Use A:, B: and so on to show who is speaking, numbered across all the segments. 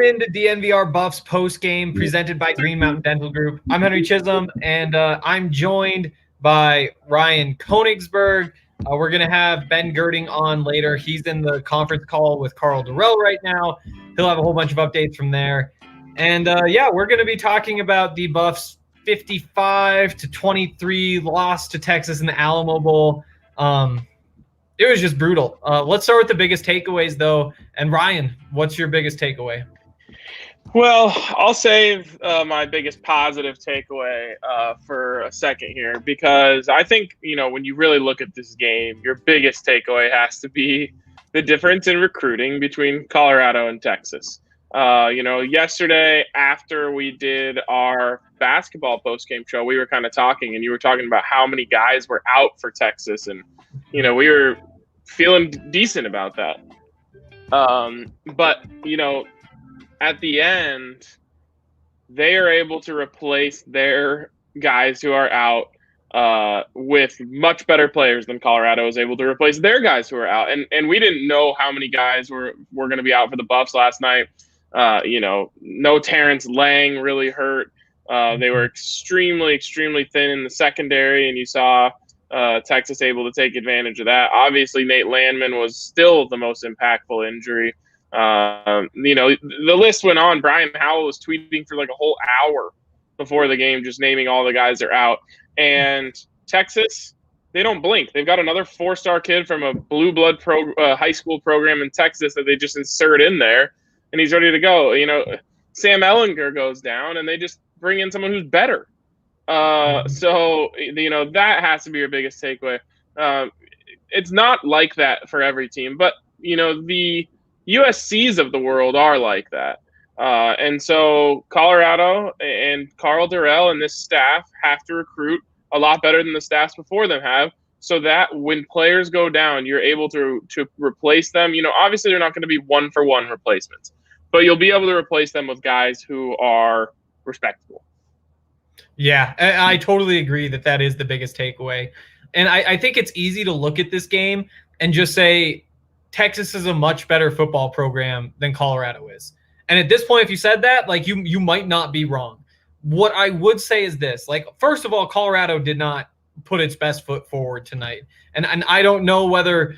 A: into DNVR Buffs Postgame presented by Green Mountain Dental Group. I'm Henry Chisholm, and I'm joined by Ryan Konigsberg. We're going to have Ben Girding on later. He's in the conference call with Carl Dorrell right now. He'll have a whole bunch of updates from there. And, we're going to be talking about the Buffs' 55-23 loss to Texas in the Alamo Bowl. It was just brutal. Let's start with the biggest takeaways, though. And Ryan, what's your biggest takeaway?
B: Well, I'll save my biggest positive takeaway for a second here, because I think, when you really look at this game, your biggest takeaway has to be the difference in recruiting between Colorado and Texas. Yesterday after we did our basketball postgame show, we were kind of talking, and you were talking about how many guys were out for Texas, and we were feeling decent about that. But at the end, they are able to replace their guys who are out with much better players than Colorado is able to replace their guys who are out. And we didn't know how many guys were going to be out for the Buffs last night. No Terrence Lang really hurt. They were extremely, extremely thin in the secondary, and you saw Texas able to take advantage of that. Obviously, Nate Landman was still the most impactful injury. The list went on. Brian Howell was tweeting for like a whole hour before the game, just naming all the guys that are out. And Texas, they don't blink. They've got another 4-star kid from a blue blood high school program in Texas that they just insert in there, and he's ready to go. Sam Ehlinger goes down, and they just bring in someone who's better. So that has to be your biggest takeaway. It's not like that for every team, but the USCs of the world are like that. And so Colorado and Carl Dorrell and this staff have to recruit a lot better than the staffs before them have, so that when players go down, you're able to replace them. Obviously they're not going to be one-for-one replacements, but you'll be able to replace them with guys who are respectable.
A: Yeah, I totally agree that is the biggest takeaway. And I think it's easy to look at this game and just say Texas is a much better football program than Colorado is. And at this point, if you said that, you might not be wrong. What I would say is this, first of all, Colorado did not put its best foot forward tonight. And I don't know whether,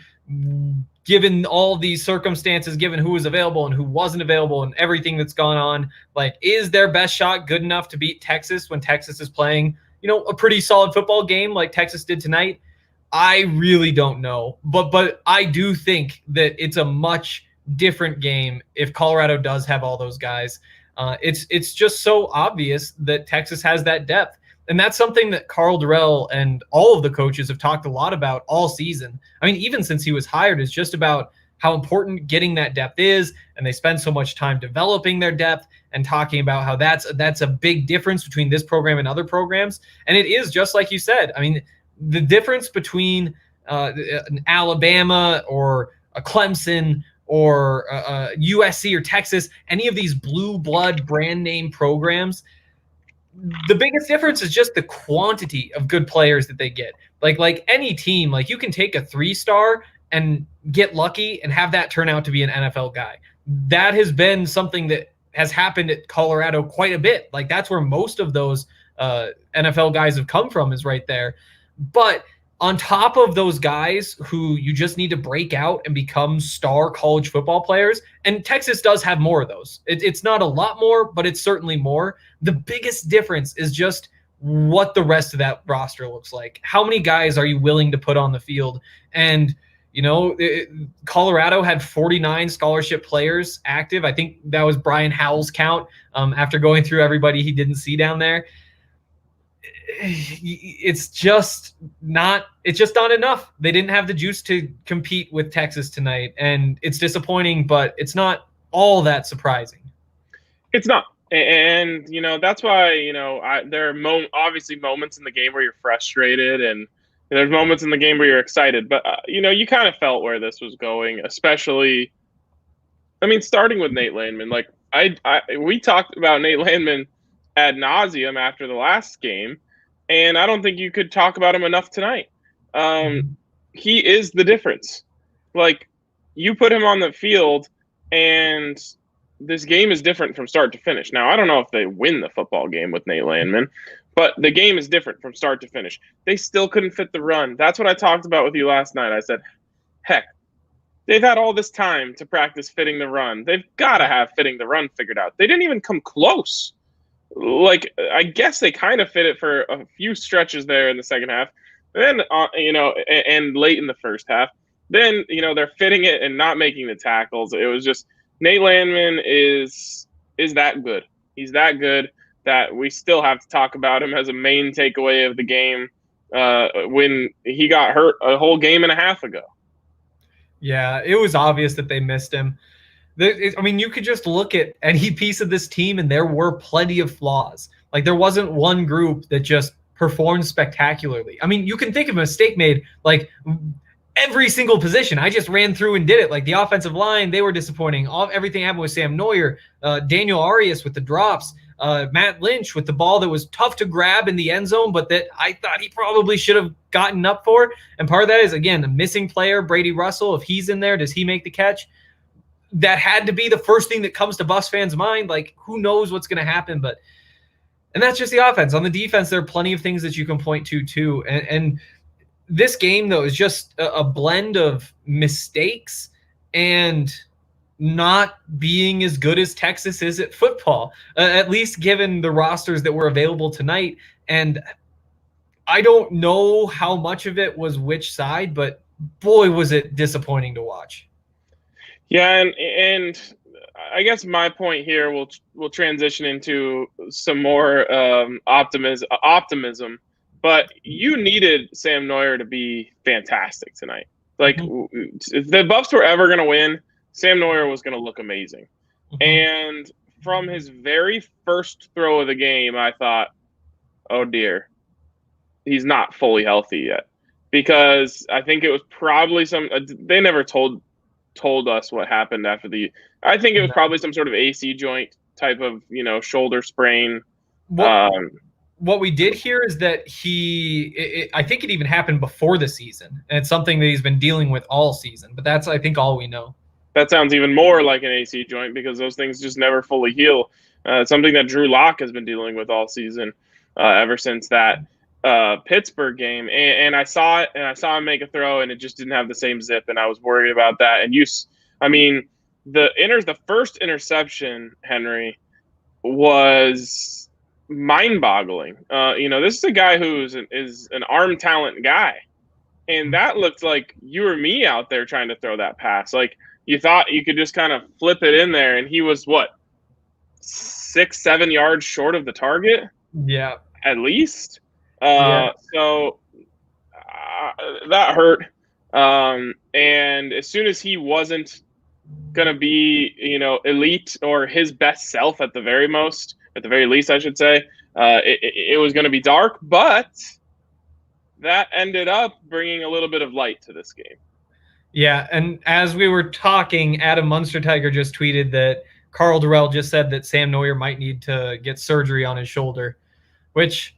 A: given all these circumstances, given who was available and who wasn't available and everything that's gone on, is their best shot good enough to beat Texas when Texas is playing, a pretty solid football game like Texas did tonight? I really don't know. But I do think that it's a much different game if Colorado does have all those guys. It's just so obvious that Texas has that depth. And that's something that Carl Dorrell and all of the coaches have talked a lot about all season. I mean, even since he was hired, it's just about how important getting that depth is. And they spend so much time developing their depth and talking about how that's a big difference between this program and other programs. And it is just like you said. I mean, the difference between an Alabama or a Clemson or USC or Texas, any of these blue blood brand name programs, the biggest difference is just the quantity of good players that they get. Like any team, you can take a 3-star and get lucky and have that turn out to be an NFL guy. That has been something that has happened at Colorado quite a bit. That's where most of those NFL guys have come from, is right there. But on top of those guys who you just need to break out and become star college football players, and Texas does have more of those. It's not a lot more, but it's certainly more. The biggest difference is just what the rest of that roster looks like. How many guys are you willing to put on the field? And, Colorado had 49 scholarship players active. I think that was Brian Howell's count after going through everybody he didn't see down there. It's just not enough. They didn't have the juice to compete with Texas tonight, and it's disappointing, but it's not all that surprising.
B: It's not. And, that's why, there are obviously moments in the game where you're frustrated, and there's moments in the game where you're excited. But, you kind of felt where this was going, especially, starting with Nate Landman. We talked about Nate Landman ad nauseum after the last game, and I don't think you could talk about him enough tonight. He is the difference. You put him on the field, and this game is different from start to finish. Now, I don't know if they win the football game with Nate Landman, but the game is different from start to finish. They still couldn't fit the run. That's what I talked about with you last night. I said, heck, they've had all this time to practice fitting the run. They've got to have fitting the run figured out. They didn't even come close. Like, I guess they kind of fit it for a few stretches there in the second half. Then, and late in the first half. Then, they're fitting it and not making the tackles. It was just Nate Landman is that good. He's that good that we still have to talk about him as a main takeaway of the game when he got hurt a whole game and a half ago.
A: Yeah, it was obvious that they missed him. I mean, you could just look at any piece of this team, and there were plenty of flaws. Like, there wasn't one group that just performed spectacularly. I mean, you can think of a mistake made, like, every single position. I just ran through and did it. Like, the offensive line, they were disappointing. Everything happened with Sam Noyer, Daniel Arias with the drops, Matt Lynch with the ball that was tough to grab in the end zone, but that I thought he probably should have gotten up for. And part of that is, again, a missing player, Brady Russell. If he's in there, does he make the catch? That had to be the first thing that comes to Buffs fans' mind. Like, who knows what's going to happen? And that's just the offense. On the defense, there are plenty of things that you can point to too. And this game, though, is just a blend of mistakes and not being as good as Texas is at football, at least given the rosters that were available tonight. And I don't know how much of it was which side, but boy, was it disappointing to watch.
B: Yeah, and I guess my point here will transition into some more optimism. But you needed Sam Noyer to be fantastic tonight. Like, if the Buffs were ever going to win, Sam Noyer was going to look amazing. And from his very first throw of the game, I thought, oh dear, he's not fully healthy yet. Because I think it was probably they never told us what happened after I think it was probably some sort of AC joint type of, shoulder sprain.
A: What we did hear is that I think it even happened before the season, and it's something that he's been dealing with all season, but that's, I think, all we know.
B: That sounds even more like an AC joint because those things just never fully heal. It's something that Drew Lock has been dealing with all season ever since that Pittsburgh game. And I saw it, and I saw him make a throw, and it just didn't have the same zip, and I was worried about that. And the first interception, Henry, was mind-boggling. This is a guy who is an arm talent guy, and that looked like you or me out there trying to throw that pass. Like, you thought you could just kind of flip it in there, and he was 6-7 yards short of the target?
A: Yeah,
B: at least. So that hurt. And as soon as he wasn't going to be, elite or his best self at the very least, I should say, it was going to be dark, but that ended up bringing a little bit of light to this game.
A: Yeah, and as we were talking, Adam Munstertiger just tweeted that Carl Dorrell just said that Sam Noyer might need to get surgery on his shoulder, which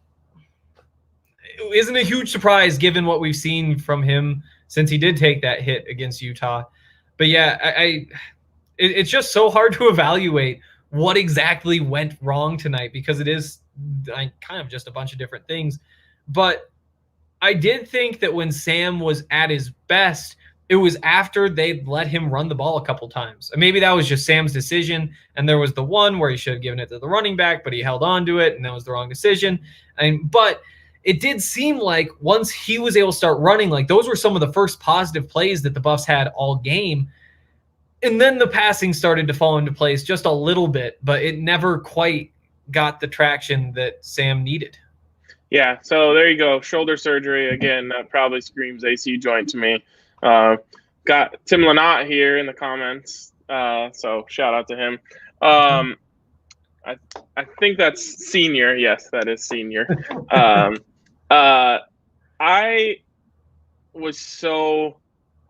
A: isn't a huge surprise given what we've seen from him since he did take that hit against Utah. But yeah, it's just so hard to evaluate what exactly went wrong tonight because it is kind of just a bunch of different things. But I did think that when Sam was at his best, it was after they'd let him run the ball a couple times. And maybe that was just Sam's decision, and there was the one where he should have given it to the running back, but he held on to it, and that was the wrong decision. But it did seem like once he was able to start running, like those were some of the first positive plays that the Buffs had all game. And then the passing started to fall into place just a little bit, but it never quite got the traction that Sam needed.
B: Yeah, so there you go. Shoulder surgery, again, that probably screams AC joint to me. Got Tim Lynott here in the comments, so shout out to him. I think that's senior. Yes, that is senior. I was so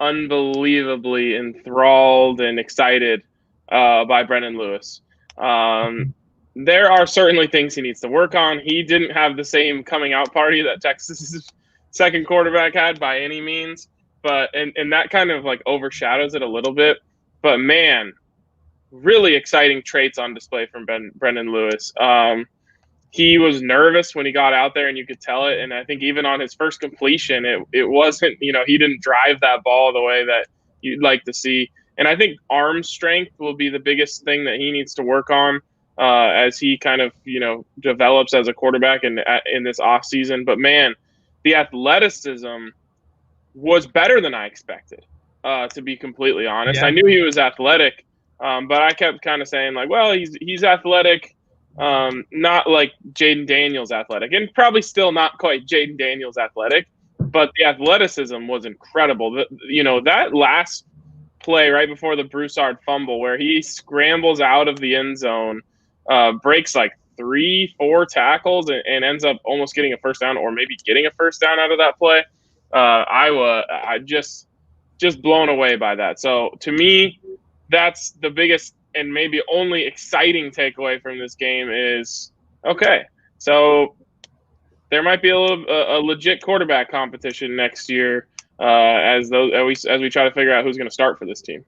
B: unbelievably enthralled and excited by Brendon Lewis. There are certainly things he needs to work on. He didn't have the same coming out party that Texas's second quarterback had by any means, but and that kind of like overshadows it a little bit. But man, really exciting traits on display from Brendon Lewis. He was nervous when he got out there, and you could tell it. And I think even on his first completion, it wasn't, he didn't drive that ball the way that you'd like to see. And I think arm strength will be the biggest thing that he needs to work on as he kind of, develops as a quarterback in this offseason. But, man, the athleticism was better than I expected, to be completely honest.
A: Yeah.
B: I knew he was athletic, but I kept kind of saying, like, well, he's athletic. Not like Jaden Daniels athletic, and probably still not quite Jaden Daniels athletic, but the athleticism was incredible. That last play right before the Broussard fumble where he scrambles out of the end zone, breaks like 3-4 tackles and ends up almost getting a first down, or maybe getting a first down out of that play. I just blown away by that. So to me, that's the biggest and maybe only exciting takeaway from this game is, okay, so there might be a legit quarterback competition next year as we try to figure out who's going to start for this team.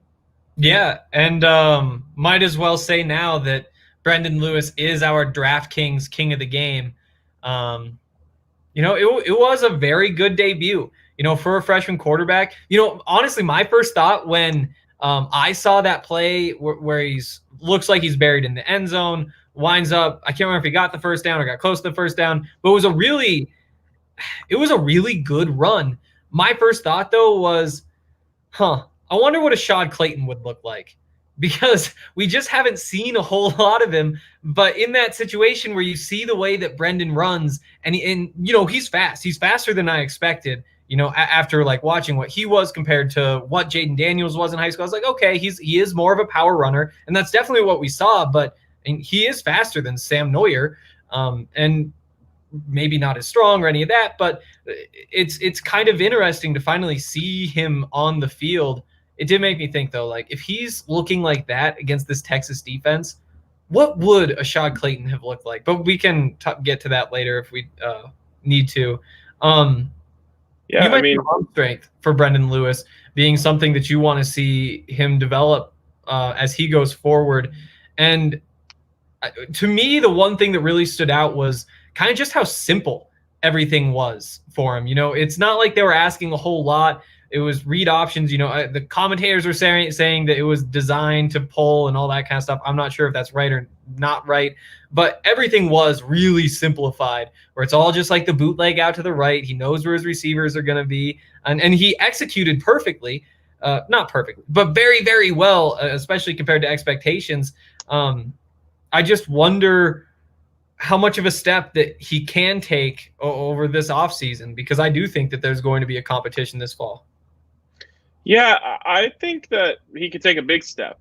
A: Yeah, and might as well say now that Brendon Lewis is our DraftKings king of the game. It was a very good debut, for a freshman quarterback. Honestly, my first thought when I saw that play where looks like he's buried in the end zone, winds up, I can't remember if he got the first down or got close to the first down, but it was a really good run. My first thought, though, was, I wonder what a Shad Clayton would look like, because we just haven't seen a whole lot of him. But in that situation where you see the way that Brendon runs, and he's fast. He's faster than I expected. After like watching what he was compared to what Jaden Daniels was in high school, I was like, okay, he is more of a power runner, and that's definitely what we saw. But he is faster than Sam Noyer, and maybe not as strong or any of that. But it's kind of interesting to finally see him on the field. It did make me think, though, like, if he's looking like that against this Texas defense, what would a Shad Clayton have looked like? But we can get to that later if we need to.
B: Yeah,
A: arm strength for Brendon Lewis being something that you want to see him develop as he goes forward. And to me, the one thing that really stood out was kind of just how simple everything was for him. It's not like they were asking a whole lot. It was read options. The commentators were saying that it was designed to pull and all that kind of stuff. I'm not sure if that's right or not right, but everything was really simplified, where it's all just like the bootleg out to the right. He knows where his receivers are going to be, and he executed perfectly. Not perfectly, but very, very well, especially compared to expectations. I just wonder how much of a step that he can take over this offseason, because I do think that there's going to be a competition this fall.
B: Yeah, I think that he could take a big step.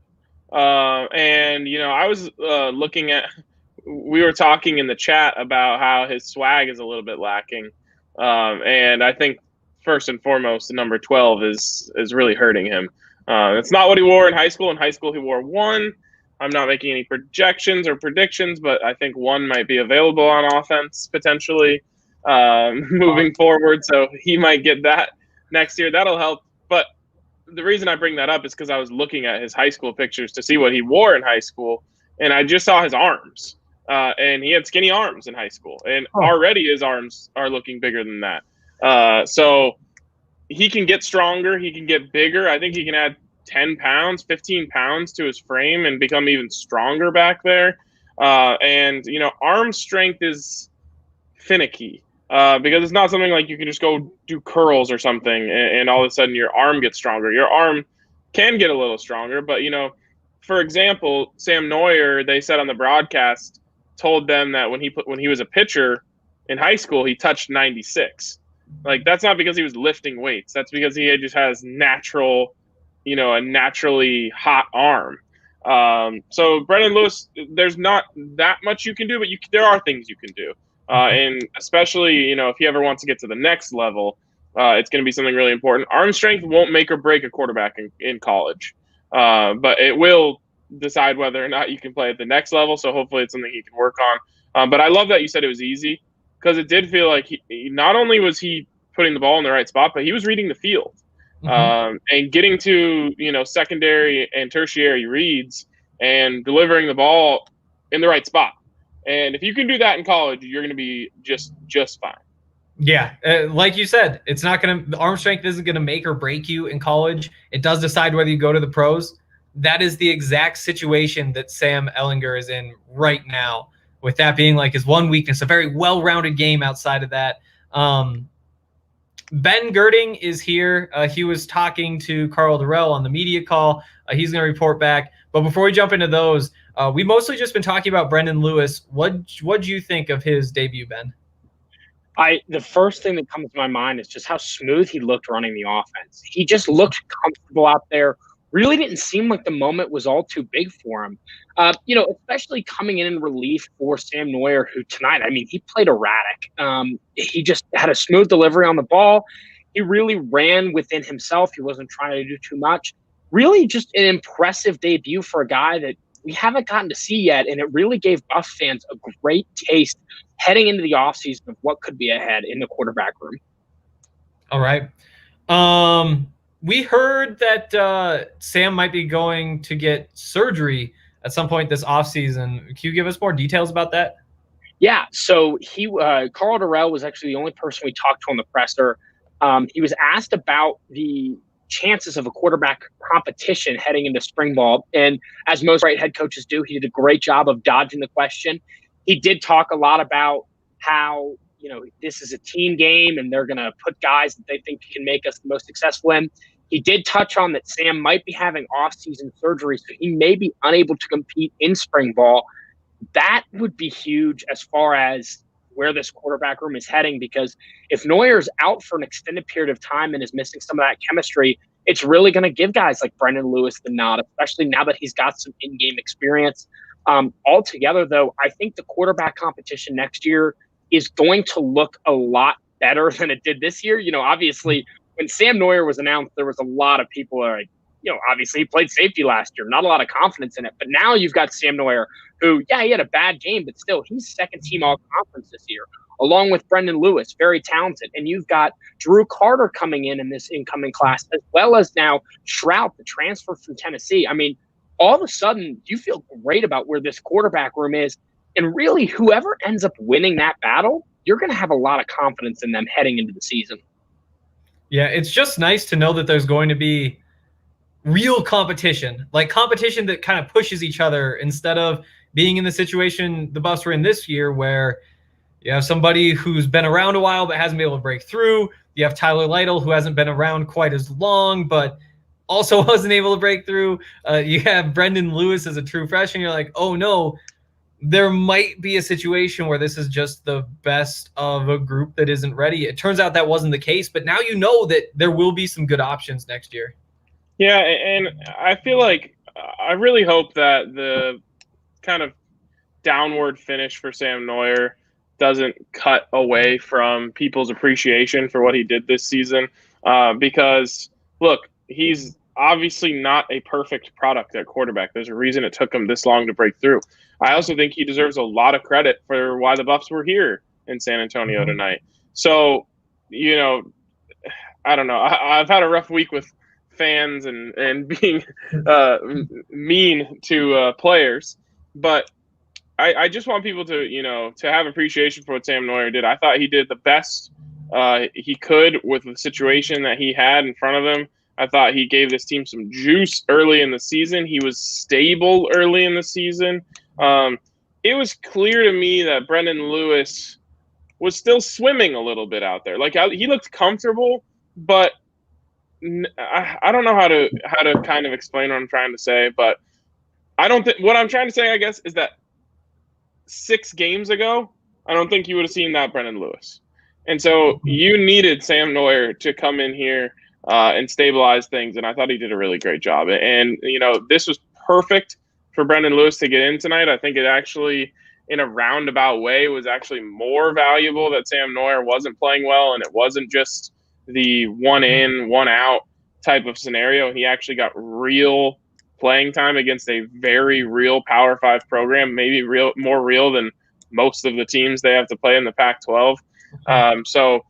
B: And, I was looking at – we were talking in the chat about how his swag is a little bit lacking. And I think first and foremost, the number 12 is really hurting him. It's not what he wore in high school. In high school, he wore 1. I'm not making any projections or predictions, but I think 1 might be available on offense potentially moving forward. So he might get that next year. That'll help. But the reason I bring that up is because I was looking at his high school pictures to see what he wore in high school, and I just saw his arms. And he had skinny arms in high school, and already his arms are looking bigger than that. So he can get stronger. He can get bigger. I think he can add 10 pounds, 15 pounds to his frame and become even stronger back there. And, arm strength is finicky. Because it's not something like you can just go do curls or something and all of a sudden your arm gets stronger. Your arm can get a little stronger, but, for example, Sam Noyer, they said on the broadcast, told them that when he was a pitcher in high school, he touched 96. Like, that's not because he was lifting weights. That's because he just has natural, a naturally hot arm. So Brendon Lewis, there's not that much you can do, but there are things you can do. And especially, if he ever wants to get to the next level, it's going to be something really important. Arm strength won't make or break a quarterback in college, but it will decide whether or not you can play at the next level. So hopefully it's something he can work on. But I love that you said it was easy, because it did feel like he not only was he putting the ball in the right spot, but he was reading the field and getting to, secondary and tertiary reads and delivering the ball in the right spot. And if you can do that in college, you're going to be just fine.
A: Yeah, like you said, it's not going to – the arm strength isn't going to make or break you in college. It does decide whether you go to the pros. That is the exact situation that Sam Ehlinger is in right now, with that being like his one weakness, a very well-rounded game outside of that. Ben Girding is here. He was talking to Carl Dorrell on the media call. He's going to report back. But before we jump into those, we mostly just been talking about Brendon Lewis. What'd you think of his debut, Ben?
C: The first thing that comes to my mind is just how smooth he looked running the offense. He just looked comfortable out there. Really didn't seem like the moment was all too big for him. Especially coming in relief for Sam Noyer, who tonight, he played erratic. He just had a smooth delivery on the ball. He really ran within himself. He wasn't trying to do too much. Really just an impressive debut for a guy that we haven't gotten to see yet, and it really gave Buffs fans a great taste heading into the offseason of what could be ahead in the quarterback room.
A: All right. We heard that Sam might be going to get surgery at some point this offseason. Can you give us more details about that?
C: Yeah, so Carl Dorrell was actually the only person we talked to on the presser. He was asked about the chances of a quarterback competition heading into spring ball. And as most great head coaches do, he did a great job of dodging the question. He did talk a lot about how, this is a team game and they're going to put guys that they think can make us the most successful in. He did touch on that Sam might be having off-season surgery, so he may be unable to compete in spring ball. That would be huge as far as where this quarterback room is heading, because if Noyer's out for an extended period of time and is missing some of that chemistry, it's really going to give guys like Brendon Lewis the nod, especially now that he's got some in-game experience. Altogether, though, I think the quarterback competition next year is going to look a lot better than it did this year. Obviously, when Sam Noyer was announced, there was a lot of people like, obviously he played safety last year, not a lot of confidence in it. But now you've got Sam Noyer, who, he had a bad game, but still, he's second team all-conference this year, along with Brendon Lewis, very talented. And you've got Drew Carter coming in this incoming class, as well as now Trout, the transfer from Tennessee. All of a sudden, you feel great about where this quarterback room is. And really, whoever ends up winning that battle, you're going to have a lot of confidence in them heading into the season.
A: Yeah, it's just nice to know that there's going to be real competition, like competition that kind of pushes each other, instead of being in the situation the Buffs were in this year where you have somebody who's been around a while but hasn't been able to break through. You have Tyler Lytle, who hasn't been around quite as long but also wasn't able to break through. You have Brendon Lewis as a true freshman. You're like, oh no, there might be a situation where this is just the best of a group that isn't ready. It turns out that wasn't the case, but now you know that there will be some good options next year.
B: Yeah, and I feel like I really hope that the kind of downward finish for Sam Noyer doesn't cut away from people's appreciation for what he did this season. Because, look, he's obviously not a perfect product at quarterback. There's a reason it took him this long to break through. I also think he deserves a lot of credit for why the Buffs were here in San Antonio tonight. So, I don't know. I've had a rough week with fans and being mean to players, but I just want people to have appreciation for what Sam Noyer did. I thought he did the best he could with the situation that he had in front of him. I thought he gave this team some juice early in the season. He was stable early in the season. It was clear to me that Brendon Lewis was still swimming a little bit out there. Like, he looked comfortable, but I don't know how to kind of explain what I'm trying to say. But I don't think what I'm trying to say, I guess, is that 6 games ago, I don't think you would have seen that Brendon Lewis. And so you needed Sam Noyer to come in here and stabilize things, and I thought he did a really great job. And, this was perfect for Brendon Lewis to get in tonight. I think it actually, in a roundabout way, was actually more valuable that Sam Noyer wasn't playing well, and it wasn't just the one in, one out type of scenario. He actually got real playing time against a very real Power 5 program, maybe more real than most of the teams they have to play in the Pac-12. So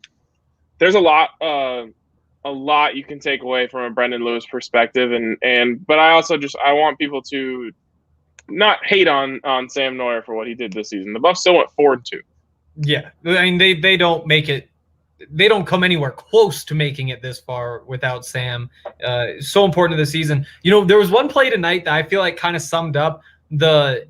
B: there's a lot you can take away from a Brendon Lewis perspective, but I also I want people to not hate on Sam Noyer for what he did this season. The Buffs still went 4-2.
A: Yeah, I mean they don't make it. They don't come anywhere close to making it this far without Sam. So important to the season. There was one play tonight that I feel like kind of summed up the.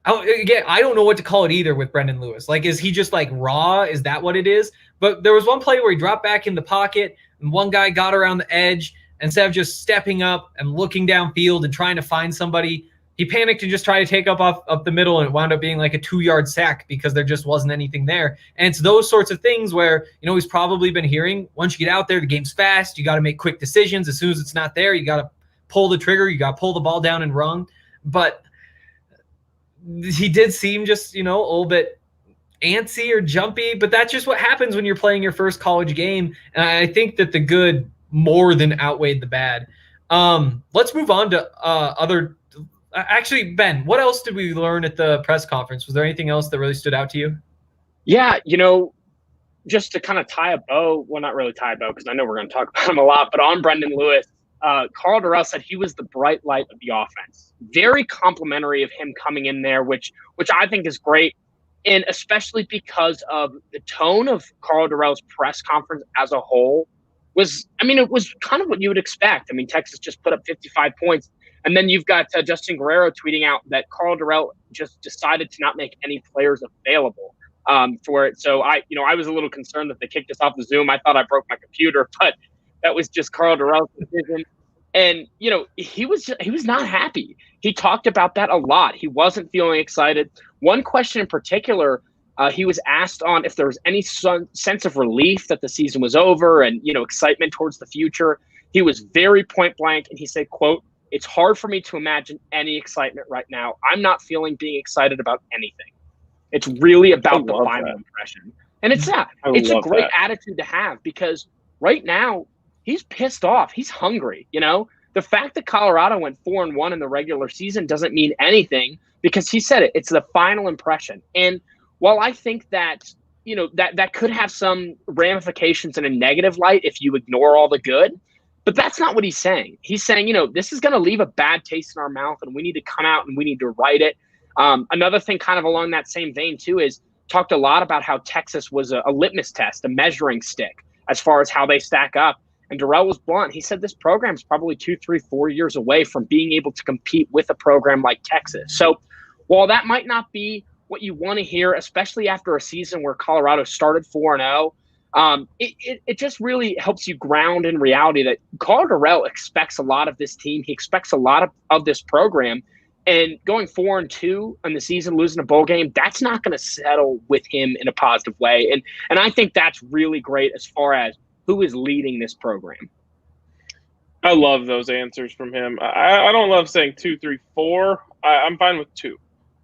A: Again, I don't know what to call it either with Brendon Lewis. Like, is he just like raw? Is that what it is? But there was one play where he dropped back in the pocket and one guy got around the edge. Instead of just stepping up and looking downfield and trying to find somebody, he panicked and just tried to take up the middle, and it wound up being like a 2-yard sack because there just wasn't anything there. And it's those sorts of things where, he's probably been hearing, once you get out there, the game's fast. You got to make quick decisions. As soon as it's not there, you got to pull the trigger. You got to pull the ball down and run. But he did seem just, a little bit antsy or jumpy, but that's just what happens when you're playing your first college game. And I think that the good more than outweighed the bad. Let's move on to other. Actually, Ben, what else did we learn at the press conference? Was there anything else that really stood out to you?
C: Yeah, just to kind of tie a bow, well, not really tie a bow because I know we're going to talk about him a lot, but on Brendon Lewis, Karl Dorrell said he was the bright light of the offense. Very complimentary of him coming in there, which I think is great, and especially because of the tone of Karl Dorrell's press conference as a whole it was kind of what you would expect. Texas just put up 55 points. And then you've got Justin Guerrero tweeting out that Karl Dorrell just decided to not make any players available for it. So I was a little concerned that they kicked us off the Zoom. I thought I broke my computer, but that was just Karl Dorrell's decision. And he was not happy. He talked about that a lot. He wasn't feeling excited. One question in particular, he was asked on if there was any sense of relief that the season was over and excitement towards the future. He was very point blank, and he said, quote, "It's hard for me to imagine any excitement right now. I'm not feeling being excited about anything. It's really about the final impression." And it's a great attitude to have because right now he's pissed off. He's hungry. The fact that Colorado went 4-1 in the regular season doesn't mean anything because he said it. It's the final impression. And while I think that, that could have some ramifications in a negative light if you ignore all the good, but that's not what he's saying. He's saying, this is going to leave a bad taste in our mouth and we need to come out and we need to right it. Another thing kind of along that same vein too is talked a lot about how Texas was a litmus test, a measuring stick as far as how they stack up. And Dorrell was blunt. He said this program is probably 2, 3, 4 years away from being able to compete with a program like Texas. So while that might not be what you want to hear, especially after a season where Colorado started 4-0, it just really helps you ground in reality that Karl Dorrell expects a lot of this team. He expects a lot of this program. And going 4-2 in the season, losing a bowl game, that's not going to settle with him in a positive way. And I think that's really great as far as who is leading this program.
B: I love those answers from him. I don't love saying 2, 3, 4. I'm fine with 2.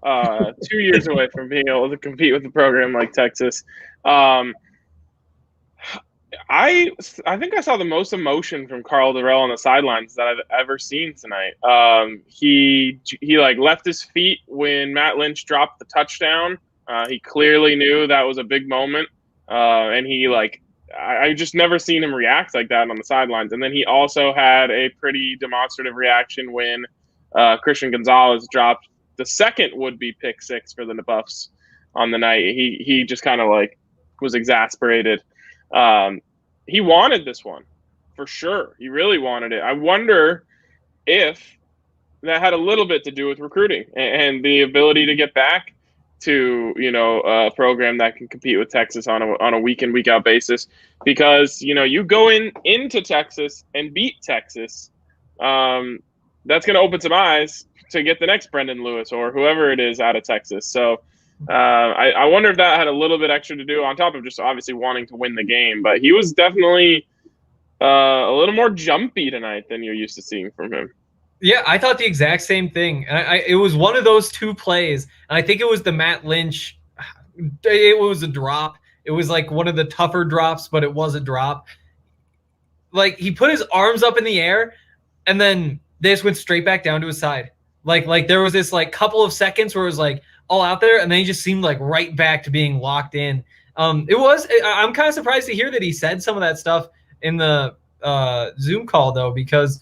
B: 2 years away from being able to compete with a program like Texas. I think I saw the most emotion from Karl Dorrell on the sidelines that I've ever seen tonight. He left his feet when Matt Lynch dropped the touchdown. He clearly knew that was a big moment, and I just never seen him react like that on the sidelines. And then he also had a pretty demonstrative reaction when Christian Gonzalez dropped the second would-be pick 6 for the Buffs on the night. He just kind of was exasperated. He wanted this one for sure. He really wanted it. I wonder if that had a little bit to do with recruiting and the ability to get back to, a program that can compete with Texas on a week in, week out basis, because, you go into Texas and beat Texas. That's going to open some eyes to get the next Brendon Lewis or whoever it is out of Texas. So I wonder if that had a little bit extra to do on top of just obviously wanting to win the game. But he was definitely a little more jumpy tonight than you're used to seeing from him.
A: Yeah, I thought the exact same thing. It was one of those 2 plays, and I think it was the Matt Lynch. It was a drop. It was one of the tougher drops, but it was a drop. He put his arms up in the air, and then they just went straight back down to his side. There was this couple of seconds where it was all out there, and then he just seemed right back to being locked in. I'm kind of surprised to hear that he said some of that stuff in the Zoom call though, because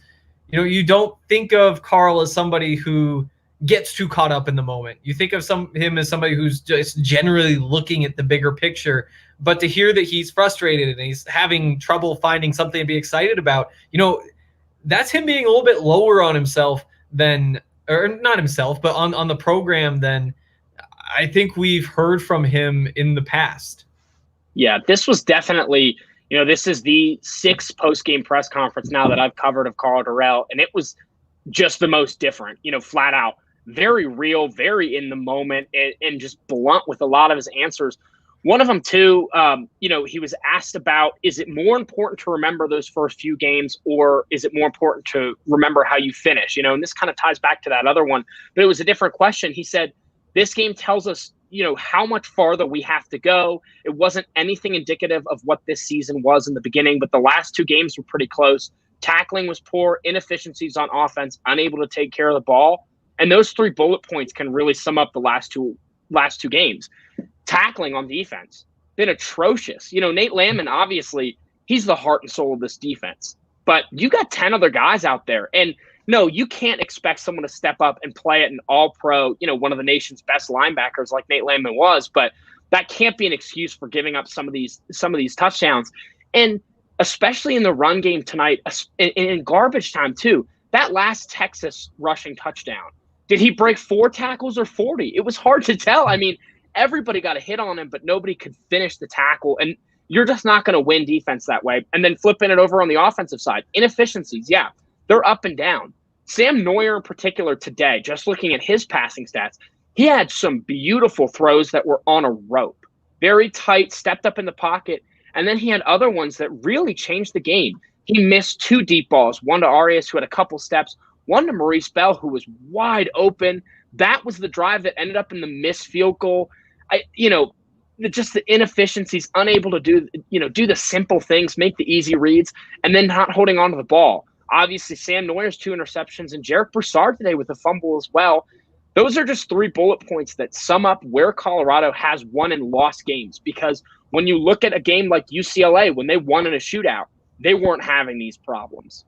A: you don't think of Karl as somebody who gets too caught up in the moment. You think of him as somebody who's just generally looking at the bigger picture, but to hear that he's frustrated and he's having trouble finding something to be excited about, that's him being a little bit lower on himself than, or not himself, but on the program than I think we've heard from him in the past.
C: Yeah, this was definitely, this is the 6th post-game press conference now that I've covered of Karl Dorrell, and it was just the most different, flat out. Very real, very in the moment, and just blunt with a lot of his answers. One of them, too, he was asked about, is it more important to remember those first few games, or is it more important to remember how you finish? And this kind of ties back to that other one, but it was a different question. He said, this game tells us, how much farther we have to go. It wasn't anything indicative of what this season was in the beginning, but the last 2 games were pretty close. Tackling was poor, inefficiencies on offense, unable to take care of the ball. And those 3 bullet points can really sum up the last two games. Tackling on defense, been atrocious. Nate Landman, obviously, he's the heart and soul of this defense. But you got 10 other guys out there. And no, you can't expect someone to step up and play at an all-pro, one of the nation's best linebackers like Nate Landman was. But that can't be an excuse for giving up some of these touchdowns. And especially in the run game tonight, in garbage time too, that last Texas rushing touchdown, did he break 4 tackles or 40? It was hard to tell. I mean, everybody got a hit on him, but nobody could finish the tackle. And you're just not going to win defense that way. And then flipping it over on the offensive side, inefficiencies, yeah, they're up and down. Sam Noyer in particular today, just looking at his passing stats, he had some beautiful throws that were on a rope. Very tight, stepped up in the pocket, and then he had other ones that really changed the game. He missed 2 deep balls, one to Arias, who had a couple steps, one to Maurice Bell, who was wide open. That was the drive that ended up in the missed field goal. Just the inefficiencies, unable to do the simple things, make the easy reads, and then not holding on to the ball. Obviously, Sam Noyer's 2 interceptions and Jarek Broussard today with a fumble as well. Those are just 3 bullet points that sum up where Colorado has won and lost games. Because when you look at a game like UCLA, when they won in a shootout, they weren't having these problems.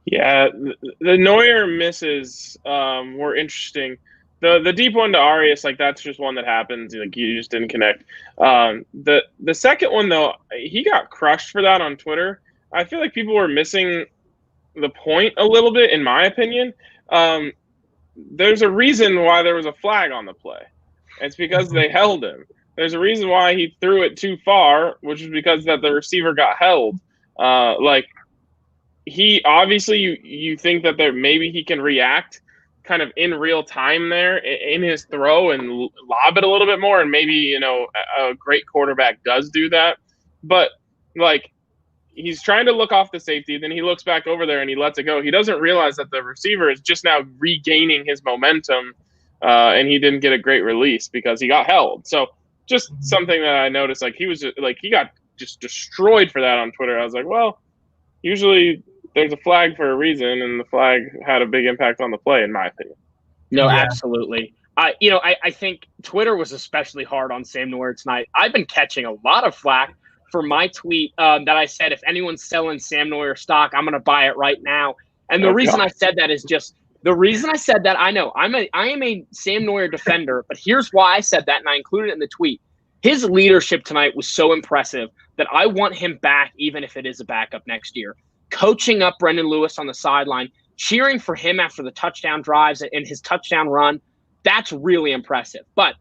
B: Yeah, the Noyer misses were interesting. The deep one to Arias, that's just one that happens. You just didn't connect. The second one, though, he got crushed for that on Twitter. I feel like people were missing the point a little bit, in my opinion. There's a reason why there was a flag on the play. It's because they held him. There's a reason why he threw it too far, which is because that the receiver got held. He obviously, you think that maybe he can react kind of in real time there in his throw and lob it a little bit more, and maybe a great quarterback does do that, but he's trying to look off the safety, then he looks back over there and he lets it go. He doesn't realize that the receiver is just now regaining his momentum, and he didn't get a great release because he got held. So just something that I noticed, he got just destroyed for that on Twitter. I was like, well, usually there's a flag for a reason, and the flag had a big impact on the play, in my opinion.
C: No, yeah. Absolutely. I think Twitter was especially hard on Sam Noyer tonight. I've been catching a lot of flack for my tweet that I said, if anyone's selling Sam Noyer stock, I'm going to buy it right now. And the reason I said that is just the reason I said that. I know I am a Sam Noyer defender, but here's why I said that, and I included it in the tweet. His leadership tonight was so impressive that I want him back, even if it is a backup next year. Coaching up Brendon Lewis on the sideline, cheering for him after the touchdown drives and his touchdown run, that's really impressive. But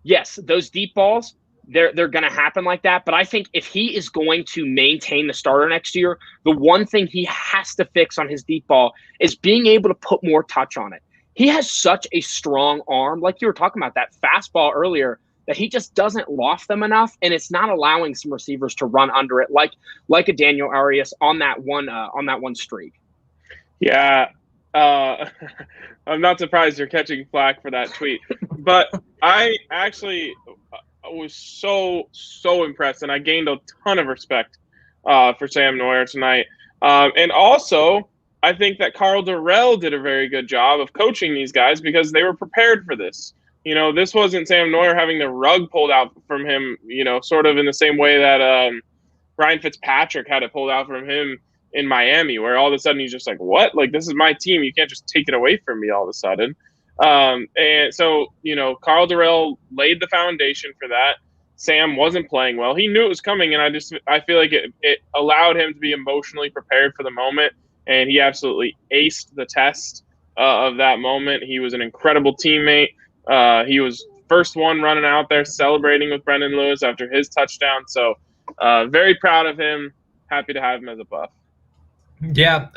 C: yes, those deep balls, they're going to happen like that. But I think if he is going to maintain the starter next year, the one thing he has to fix on his deep ball is being able to put more touch on it. He has such a strong arm, like you were talking about that fastball earlier, that he just doesn't loft them enough, and it's not allowing some receivers to run under it like a Daniel Arias on that one streak.
B: Yeah, I'm not surprised you're catching flack for that tweet, but I actually was so impressed, and I gained a ton of respect for Sam Noyer tonight. And also, I think that Karl Dorrell did a very good job of coaching these guys because they were prepared for this. This wasn't Sam Noyer having the rug pulled out from him, sort of in the same way that Ryan Fitzpatrick had it pulled out from him in Miami, where all of a sudden he's just like, what? This is my team. You can't just take it away from me all of a sudden. And so, Carl Dorrell laid the foundation for that. Sam wasn't playing well. He knew it was coming, and I feel like it allowed him to be emotionally prepared for the moment, and he absolutely aced the test of that moment. He was an incredible teammate. He was first one running out there celebrating with Brendon Lewis after his touchdown. So very proud of him. Happy to have him as a Buff.
A: Yeah.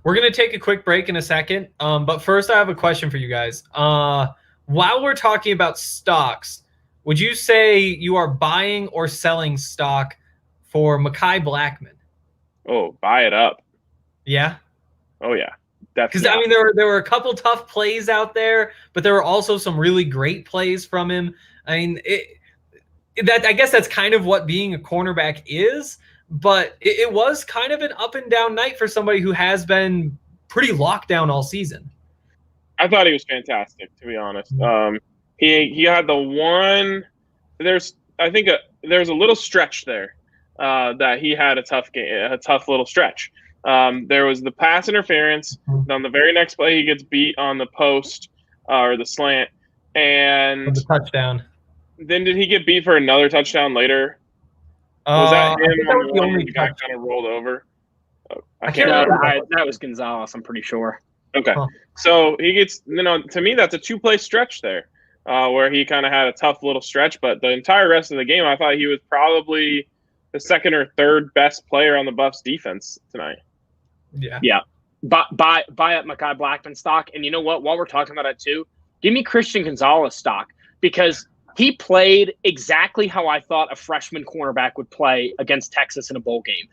A: We're going to take a quick break in a second. But first, I have a question for you guys. While we're talking about stocks, would you say you are buying or selling stock for Mekhi Blackmon?
B: Oh, buy it up.
A: Yeah?
B: Oh, yeah.
A: Because, I mean, there were a couple tough plays out there, but there were also some really great plays from him. I mean, I guess that's kind of what being a cornerback is, but it was kind of an up and down night for somebody who has been pretty locked down all season.
B: I thought he was fantastic, to be honest. He had the one. There's a little stretch there that he had a tough little stretch. There was the pass interference. On the very next play, he gets beat on the post or the slant, and
A: the touchdown.
B: Then did he get beat for another touchdown later? Was that him on the one where the guy kind of rolled over? I can't remember.
C: That was Gonzalez, I'm pretty sure.
B: Okay. So he gets, to me, that's a 2-play stretch there where he kind of had a tough little stretch. But the entire rest of the game, I thought he was probably the second or third best player on the Buffs defense tonight.
A: Yeah.
C: Yeah. Buy up Mekhi Blackmon stock. And you know what? While we're talking about it too, give me Christian Gonzalez stock because he played exactly how I thought a freshman cornerback would play against Texas in a bowl game.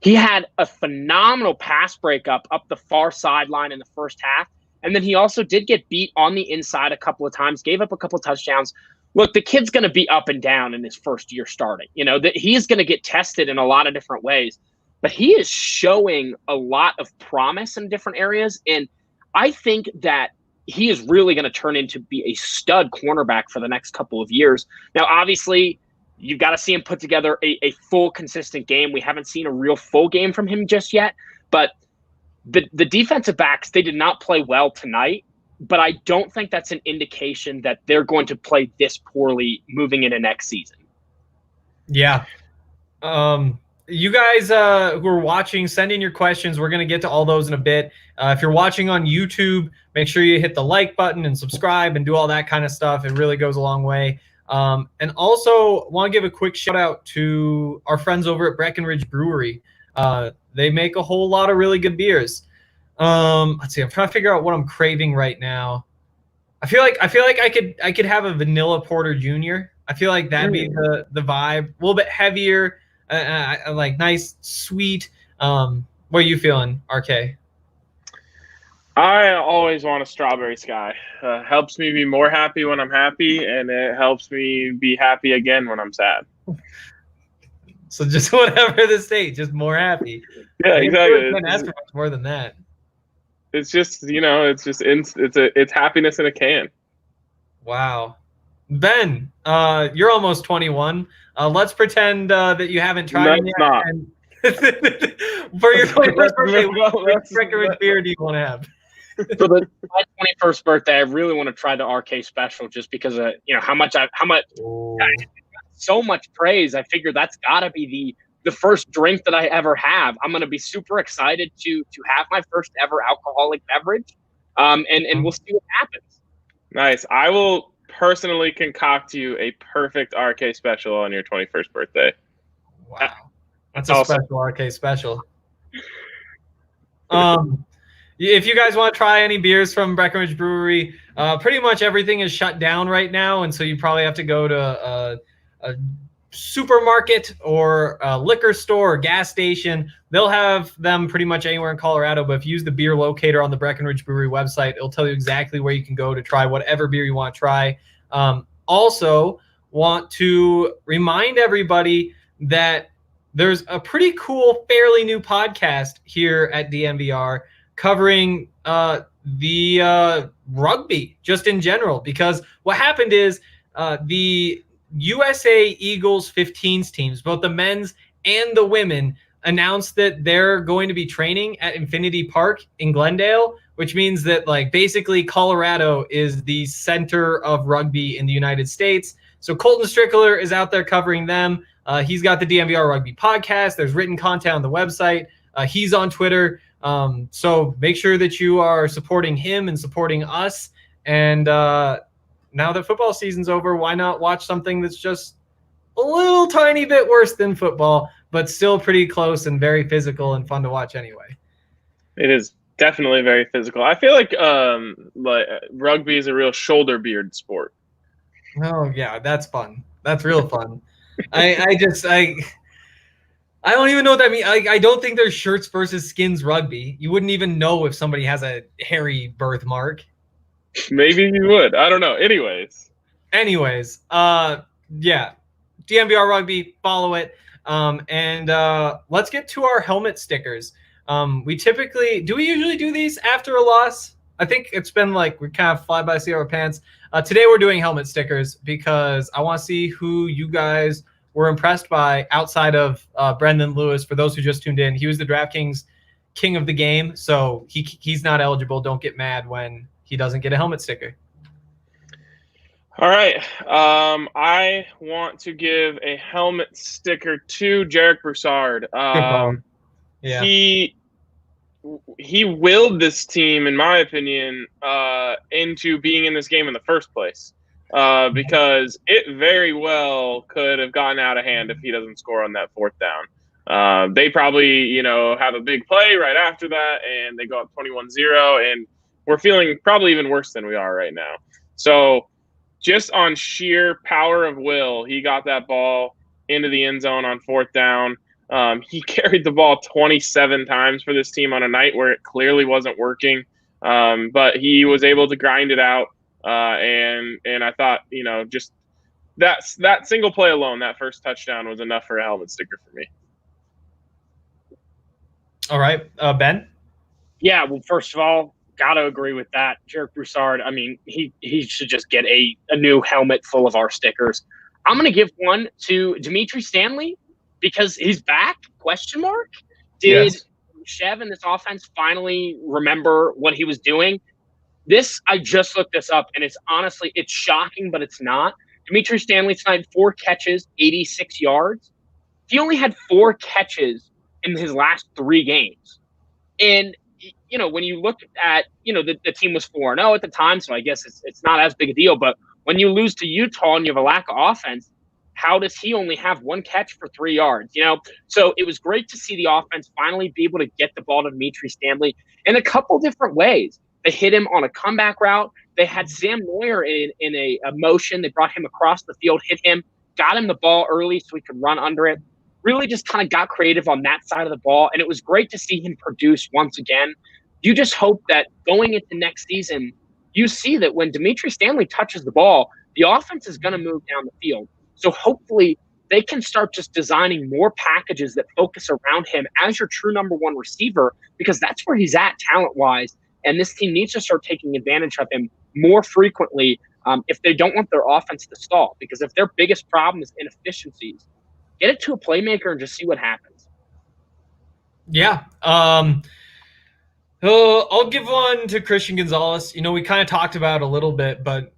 C: He had a phenomenal pass breakup up the far sideline in the first half. And then he also did get beat on the inside a couple of times, gave up a couple of touchdowns. Look, the kid's going to be up and down in his first year starting. That he is going to get tested in a lot of different ways. But he is showing a lot of promise in different areas. And I think that he is really going to turn into be a stud cornerback for the next couple of years. Now, obviously, you've got to see him put together a full, consistent game. We haven't seen a real full game from him just yet. But the defensive backs, they did not play well tonight. But I don't think that's an indication that they're going to play this poorly moving into next season.
A: Yeah. You guys who are watching, send in your questions. We're going to get to all those in a bit. If you're watching on YouTube, make sure you hit the like button and subscribe and do all that kind of stuff. It really goes a long way. And also want to give a quick shout out to our friends over at Breckenridge Brewery. They make a whole lot of really good beers. Let's see. I'm trying to figure out what I'm craving right now. I feel like I could have a vanilla porter junior. I feel like that'd be the vibe. A little bit heavier. Like nice, sweet. What are you feeling, RK?
B: I always want a strawberry sky. Helps me be more happy when I'm happy, and it helps me be happy again when I'm sad.
A: So just whatever the state, just more happy.
B: Yeah, exactly.
A: Can't ask for much more than that.
B: It's just it's happiness in a can.
A: Wow. Ben, you're almost 21. Let's pretend that you haven't tried it yet.
B: Not.
A: For your 21st birthday, what Breckenridge beer do you want to have?
C: For my 21st birthday, I really want to try the RK special just because of how much so much praise. I figured that's got to be the first drink that I ever have. I'm going to be super excited to have my first ever alcoholic beverage, and we'll see what happens.
B: Nice. I will personally concoct you a perfect RK special on your 21st birthday.
A: Wow. That's a special RK special. If you guys want to try any beers from Breckenridge Brewery, pretty much everything is shut down right now, and so you probably have to go to a supermarket or a liquor store or gas station. They'll have them pretty much anywhere in Colorado, but if you use the beer locator on the Breckenridge Brewery website, it'll tell you exactly where you can go to try whatever beer you want to try. Also, want to remind everybody that there's a pretty cool, fairly new podcast here at DNVR covering the rugby just in general, because what happened is the USA Eagles 15s teams, both the men's and the women, announced that they're going to be training at Infinity Park in Glendale, which means that like basically Colorado is the center of rugby in the United States. So Colton Strickler is out there covering them. He's got the DNVR Rugby podcast. There's written content on the website. He's on Twitter. So make sure that you are supporting him and supporting us. And now that football season's over, why not watch something that's just a little tiny bit worse than football, but still pretty close and very physical and fun to watch anyway.
B: It is definitely very physical. I feel like rugby is a real shoulder beard sport.
A: Oh yeah, that's fun. That's real fun. I don't even know what that means. I don't think there's shirts versus skins rugby. You wouldn't even know if somebody has a hairy birthmark.
B: Maybe you would. I don't know. Anyways,
A: yeah. DNVR Rugby, follow it. And let's get to our helmet stickers. Do we usually do these after a loss? I think it's been like we kind of fly by the seat of our pants. Today we're doing helmet stickers because I want to see who you guys were impressed by outside of Brendon Lewis. For those who just tuned in, he was the DraftKings king of the game, so he's not eligible. Don't get mad when he doesn't get a helmet sticker.
B: All right. I want to give a helmet sticker to Jarek Broussard.
A: Yeah.
B: He willed this team, in my opinion, into being in this game in the first place. Because it very well could have gotten out of hand if he doesn't score on that fourth down. They probably, have a big play right after that, and they go up 21-0, and we're feeling probably even worse than we are right now. So just on sheer power of will, he got that ball into the end zone on fourth down. He carried the ball 27 times for this team on a night where it clearly wasn't working, but he was able to grind it out. And I thought, just that single play alone, that first touchdown was enough for a helmet sticker for me.
A: All right, Ben?
C: Yeah, well, first of all, got to agree with that. Jarek Broussard, I mean, he should just get a new helmet full of our stickers. I'm going to give one to Dimitri Stanley because he's back, ? Did Chev and this offense finally remember what he was doing? I just looked this up, and it's shocking, but it's not. Dimitri Stanley tonight, 4 catches, 86 yards. He only had 4 catches in his last 3 games. And, when you look at, the team was 4-0 at the time, so I guess it's not as big a deal. But when you lose to Utah and you have a lack of offense, how does he only have 1 catch for 3 yards? So it was great to see the offense finally be able to get the ball to Dimitri Stanley in a couple different ways. They hit him on a comeback route. They had Sam Noyer in a motion. They brought him across the field, hit him, got him the ball early so he could run under it. Really just kind of got creative on that side of the ball, and it was great to see him produce once again. You just hope that going into next season, you see that when Dimitri Stanley touches the ball, the offense is going to move down the field. So hopefully they can start just designing more packages that focus around him as your true number 1 receiver, because that's where he's at talent-wise. And this team needs to start taking advantage of him more frequently if they don't want their offense to stall. Because if their biggest problem is inefficiencies, get it to a playmaker and just see what happens.
A: Yeah. I'll give one to Christian Gonzalez. We kind of talked about it a little bit, but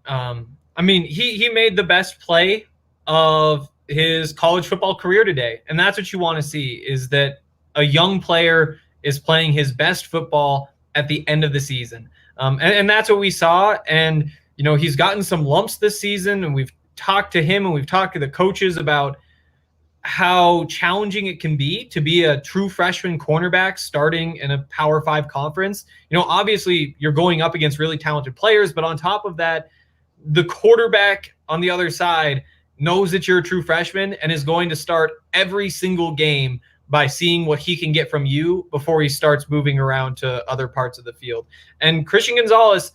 A: he made the best play of his college football career today. And that's what you want to see, is that a young player is playing his best football at the end of the season. And that's what we saw. And, he's gotten some lumps this season, and we've talked to him and we've talked to the coaches about how challenging it can be to be a true freshman cornerback starting in a Power 5 conference. Obviously you're going up against really talented players, but on top of that, the quarterback on the other side knows that you're a true freshman and is going to start every single game by seeing what he can get from you before he starts moving around to other parts of the field. And Christian Gonzalez,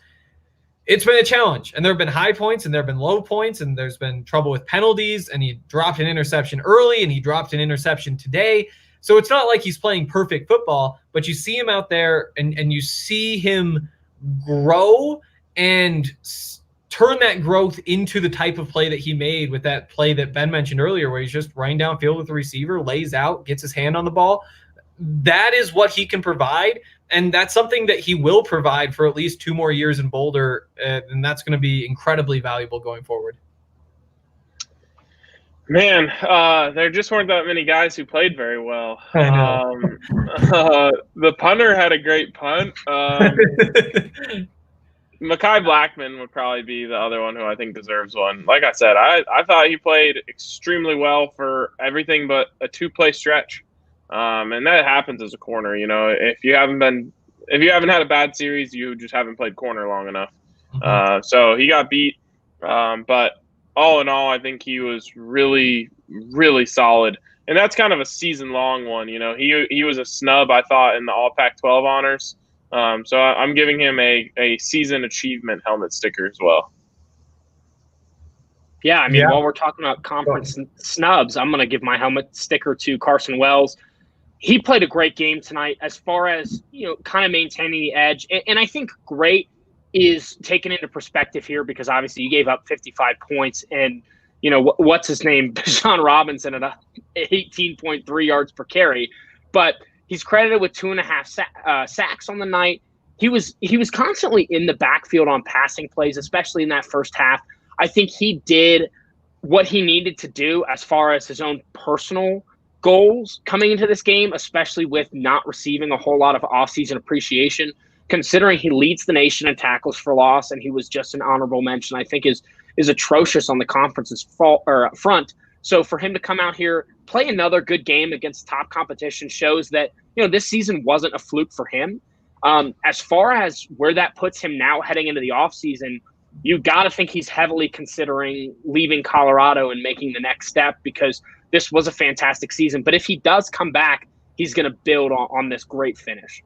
A: it's been a challenge, and there have been high points and there have been low points, and there's been trouble with penalties, and he dropped an interception early and he dropped an interception today. So it's not like he's playing perfect football, but you see him out there and you see him grow and turn that growth into the type of play that he made with that play that Ben mentioned earlier, where he's just running downfield with the receiver, lays out, gets his hand on the ball. That is what he can provide, and that's something that he will provide for at least 2 more years in Boulder, and that's going to be incredibly valuable going forward.
B: Man, there just weren't that many guys who played very well.
A: I know.
B: The punter had a great punt. Mekhi Blackman would probably be the other one who I think deserves one. Like I said, I thought he played extremely well for everything but a 2-play stretch. And that happens as a corner. You know, if you haven't had a bad series, you just haven't played corner long enough. So he got beat. But all in all, I think he was really, really solid. And that's kind of a season-long one. You know, he was a snub, I thought, in the All Pac-12 honors. So I'm giving him a season achievement helmet sticker as well.
C: Yeah, I mean, while we're talking about conference snubs, I'm going to give my helmet sticker to Carson Wells. He played a great game tonight as far as, kind of maintaining the edge. And I think great is taken into perspective here because obviously you gave up 55 points and, what's his name? Bijan Robinson at 18.3 yards per carry. But he's credited with 2.5 sacks on the night. He was constantly in the backfield on passing plays, especially in that first half. I think he did what he needed to do as far as his own personal goals coming into this game, especially with not receiving a whole lot of offseason appreciation, considering he leads the nation in tackles for loss, and he was just an honorable mention, I think is atrocious on the conference's front. So for him to come out here, play another good game against top competition shows that, this season wasn't a fluke for him. As far as where that puts him now heading into the offseason, you got to think he's heavily considering leaving Colorado and making the next step because this was a fantastic season. But if he does come back, he's going to build on this great finish.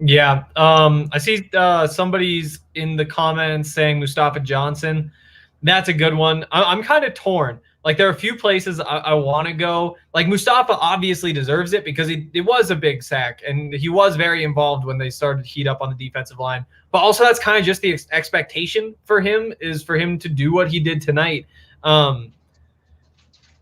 A: Yeah. I see somebody's in the comments saying Mustafa Johnson. That's a good one. I'm kind of torn. Like, there are a few places I want to go. Like, Mustafa obviously deserves it because it was a big sack, and he was very involved when they started to heat up on the defensive line. But also that's kind of just the expectation for him is for him to do what he did tonight.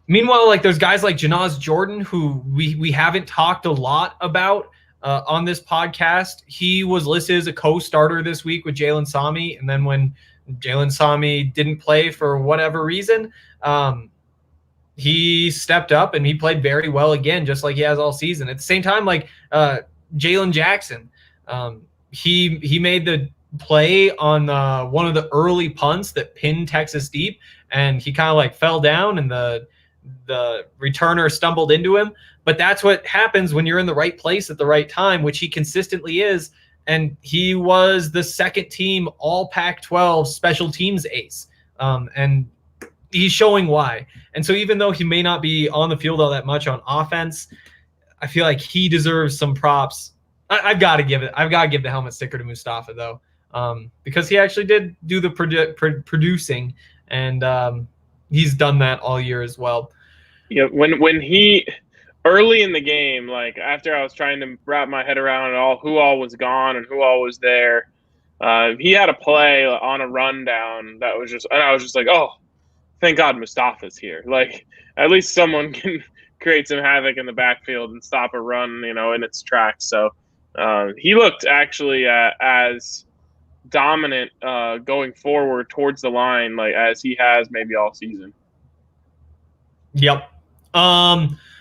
A: Meanwhile, like, there's guys like Janaz Jordan who we haven't talked a lot about on this podcast. He was listed as a co-starter this week with Jalen Sami, and then when Jalen Sami didn't play for whatever reason, he stepped up and he played very well again, just like he has all season. At the same time, like Jalen Jackson, he made the play on one of the early punts that pinned Texas deep, and he kind of like fell down and the returner stumbled into him. But that's what happens when you're in the right place at the right time, which he consistently is. And he was the second team All Pac-12 special teams ace. And he's showing why. And so even though he may not be on the field all that much on offense, I feel like he deserves some props. I've got to give the helmet sticker to Mustafa, though, because he actually did do the producing, and he's done that all year as well.
B: Yeah, when he early in the game, like after I was trying to wrap my head around who all was gone and who all was there, he had a play on a rundown that was and I was just like, oh, thank God Mustafa's here. Like, at least someone can create some havoc in the backfield and stop a run, in its tracks. So he looked actually as dominant going forward towards the line, like as he has maybe all season.
A: Yep.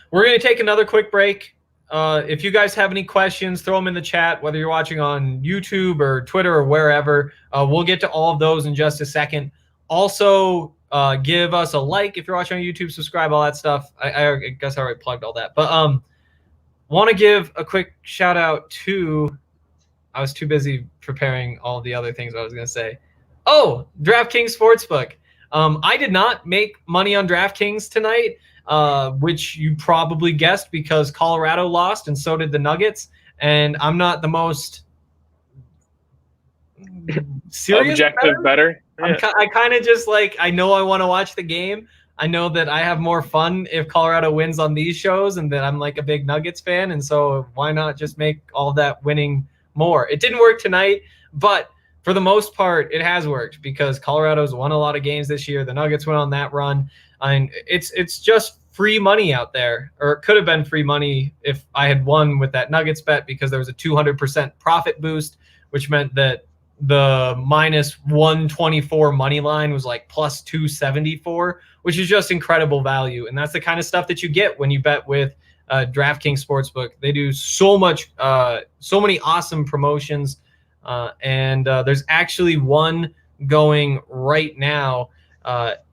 A: We're going to take another quick break. If you guys have any questions, throw them in the chat, whether you're watching on YouTube or Twitter or wherever. We'll get to all of those in just a second. Also, give us a like if you're watching on YouTube, subscribe, all that stuff. I guess I already plugged all that. But want to give a quick shout out to – I was too busy preparing all the other things I was going to say. Oh, DraftKings Sportsbook. I did not make money on DraftKings tonight. Which you probably guessed because Colorado lost and so did the Nuggets. And I'm not the most serious
B: objective better.
A: Yeah. I kind of just I know I want to watch the game. I know that I have more fun if Colorado wins on these shows and that I'm like a big Nuggets fan. And so why not just make all that winning more? It didn't work tonight, but for the most part, it has worked because Colorado's won a lot of games this year. The Nuggets went on that run. And it's just free money out there, or it could have been free money if I had won with that Nuggets bet because there was a 200% profit boost, which meant that the minus 124 money line was like plus 274, which is just incredible value. And that's the kind of stuff that you get when you bet with DraftKings Sportsbook. They do so many awesome promotions. And there's actually one going right now.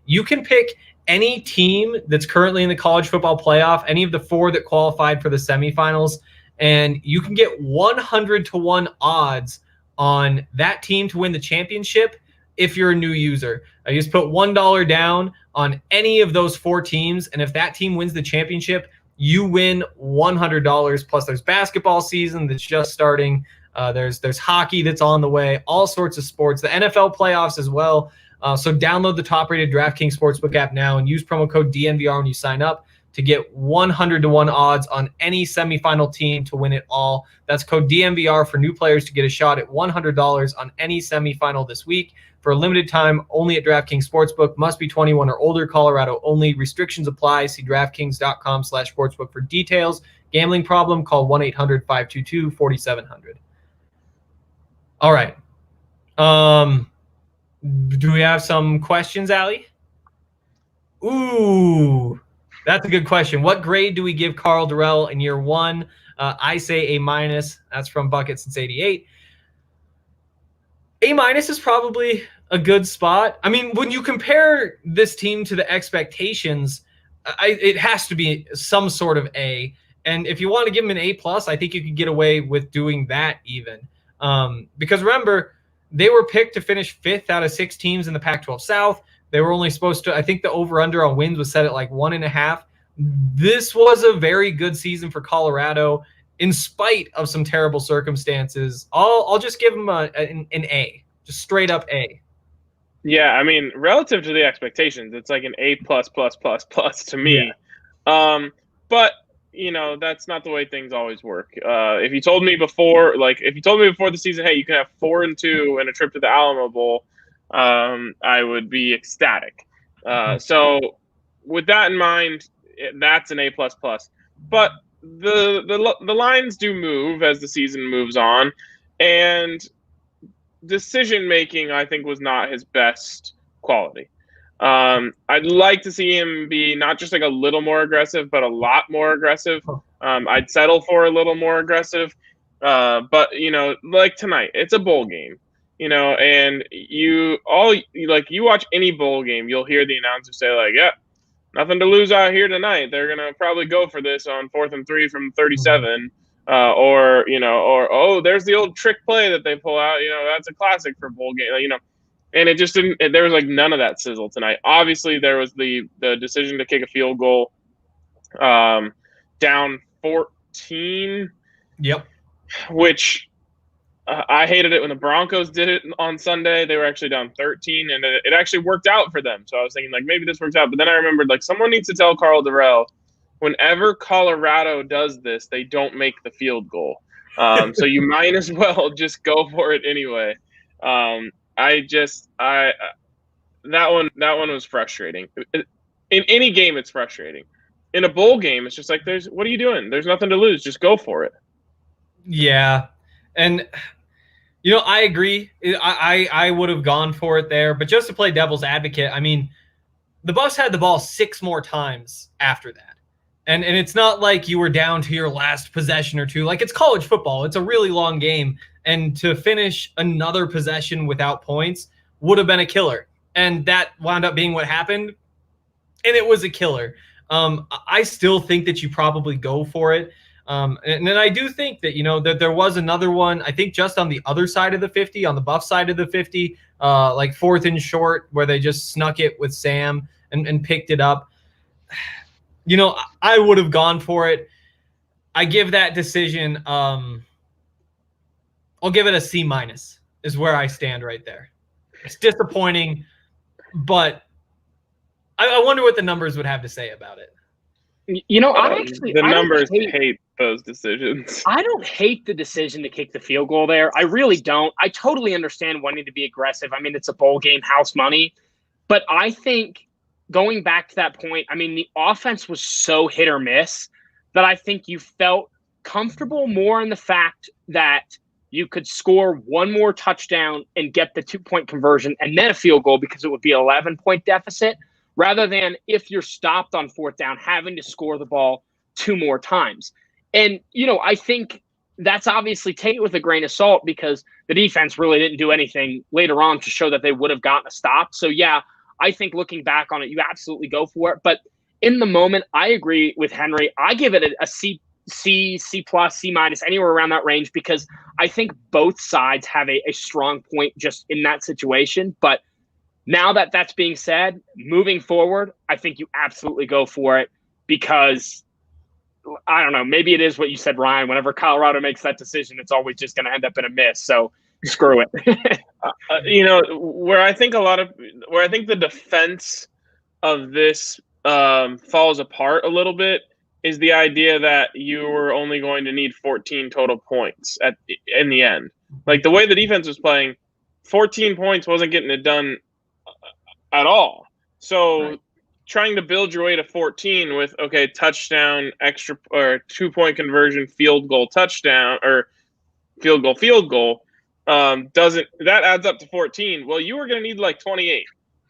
A: You can pick any team that's currently in the college football playoff, any of the 4 that qualified for the semifinals, and you can get 100-1 odds on that team to win the championship if you're a new user. You just put $1 down on any of those 4 teams, and if that team wins the championship, you win $100. Plus, there's basketball season that's just starting. There's hockey that's on the way, all sorts of sports, the NFL playoffs as well. So download the top-rated DraftKings Sportsbook app now and use promo code DNVR when you sign up to get 100-1 odds on any semifinal team to win it all. That's code DNVR for new players to get a shot at $100 on any semifinal this week. For a limited time, only at DraftKings Sportsbook. Must be 21 or older. Colorado only. Restrictions apply. See DraftKings.com/sportsbook for details. Gambling problem? Call 1-800-522-4700. All right. Do we have some questions, Allie? Ooh, that's a good question. What grade do we give Karl Dorrell in year 1? I say A-. That's from Bucket Since 88. A- is probably a good spot. I mean, when you compare this team to the expectations, it has to be some sort of A. And if you want to give him an A+, I think you could get away with doing that even. Because remember, they were picked to finish 5th out of 6 teams in the Pac-12 South. They were only supposed to, I think the over-under on wins was set at like 1.5. This was a very good season for Colorado in spite of some terrible circumstances. I'll just give them an A, just straight up A.
B: Yeah, I mean, relative to the expectations, it's like an A+++ to me. Yeah. But you know, that's not the way things always work. If you told me before the season, hey, you can have 4-2 and a trip to the Alamo Bowl, I would be ecstatic. So with that in mind, that's an A++. But the lines do move as the season moves on, and decision making, I think, was not his best quality. I'd like to see him be not just like a little more aggressive, but a lot more aggressive. I'd settle for a little more aggressive. But you know, like tonight, it's a bowl game, you know, and you watch any bowl game, you'll hear the announcer say like, yeah, nothing to lose out here tonight. They're going to probably go for this on 4th and 3 from 37. Or oh, there's the old trick play that they pull out. You know, that's a classic for bowl game, you know. And it just didn't. There was like none of that sizzle tonight. Obviously, there was the decision to kick a field goal, down 14.
A: Yep.
B: Which I hated it when the Broncos did it on Sunday. They were actually down 13, and it actually worked out for them. So I was thinking like maybe this works out. But then I remembered like someone needs to tell Karl Dorrell, whenever Colorado does this, they don't make the field goal. So you might as well just go for it anyway. That one was frustrating. In any game, it's frustrating. In a bowl game, it's just like what are you doing? There's nothing to lose. Just go for it.
A: Yeah, and you know, I agree. I would have gone for it there, but just to play devil's advocate, I mean, the Buffs had the ball 6 more times after that, and it's not like you were down to your last possession or two. Like, it's college football; it's a really long game. And to finish another possession without points would have been a killer. And that wound up being what happened. And it was a killer. I still think that you probably go for it. And then I do think that, you know, that there was another one, I think just on the other side of the 50, on the Buff side of the 50, like 4th and short, where they just snuck it with Sam and picked it up. You know, I would have gone for it. I give that decision I'll give it a C- is where I stand right there. It's disappointing, but I wonder what the numbers would have to say about it.
C: You know,
B: the numbers hate those decisions.
C: I don't hate the decision to kick the field goal there. I really don't. I totally understand wanting to be aggressive. I mean, it's a bowl game, house money. But I think going back to that point, I mean, the offense was so hit or miss that I think you felt comfortable more in the fact that you could score one more touchdown and get the 2-point conversion and then a field goal because it would be an 11-point deficit, rather than if you're stopped on 4th down, having to score the ball 2 more times. And, you know, I think that's obviously take it with a grain of salt because the defense really didn't do anything later on to show that they would have gotten a stop. So, yeah, I think looking back on it, you absolutely go for it. But in the moment, I agree with Henry. I give it a C+, C+, C-, anywhere around that range because I think both sides have a strong point just in that situation. But now that that's being said, moving forward, I think you absolutely go for it because, I don't know, maybe it is what you said, Ryan. Whenever Colorado makes that decision, it's always just going to end up in a miss. So screw it.
B: You know, where I think the defense of this falls apart a little bit is the idea that you were only going to need 14 total points in the end. Like the way the defense was playing, 14 points wasn't getting it done at all. So trying to build your way to 14 with, okay, touchdown, extra or 2-point conversion, field goal, touchdown, or field goal, that adds up to 14. Well, you were going to need like 28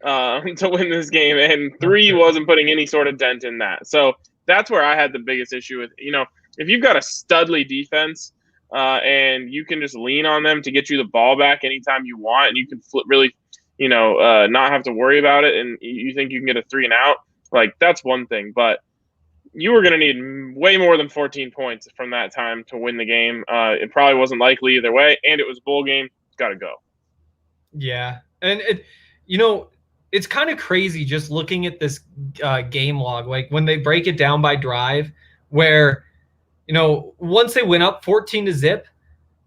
B: to win this game, and 3 wasn't putting any sort of dent in that. So that's where I had the biggest issue with, you know, if you've got a studly defense and you can just lean on them to get you the ball back anytime you want, and you can really, you know, not have to worry about it, and you think you can get a 3 and out, like that's one thing. But you were going to need way more than 14 points from that time to win the game. It probably wasn't likely either way, and it was a bowl game. Got to go.
A: Yeah, and you know, it's kind of crazy just looking at this game log, like when they break it down by drive, where, you know, once they went up 14-0,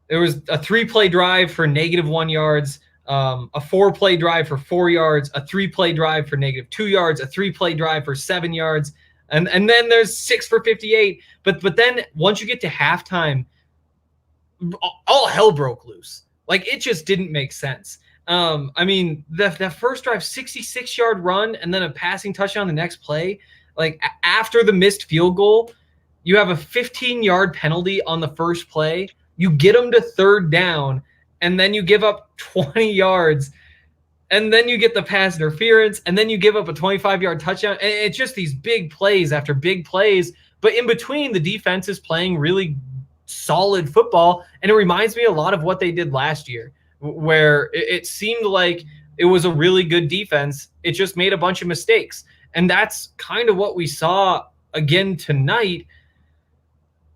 A: there was a 3-play drive for -1 yards, a 4-play drive for 4 yards, a 3-play drive for -2 yards, a 3-play drive for 7 yards, and then there's 6 for 58. But then once you get to halftime, all hell broke loose. Like it just didn't make sense. I mean, that first drive, 66-yard run, and then a passing touchdown the next play. Like after the missed field goal, you have a 15-yard penalty on the first play. You get them to 3rd down, and then you give up 20 yards, and then you get the pass interference, and then you give up a 25-yard touchdown. And it's just these big plays after big plays. But in between, the defense is playing really solid football, and it reminds me a lot of what they did last year, where it seemed like it was a really good defense. It just made a bunch of mistakes. And that's kind of what we saw again tonight.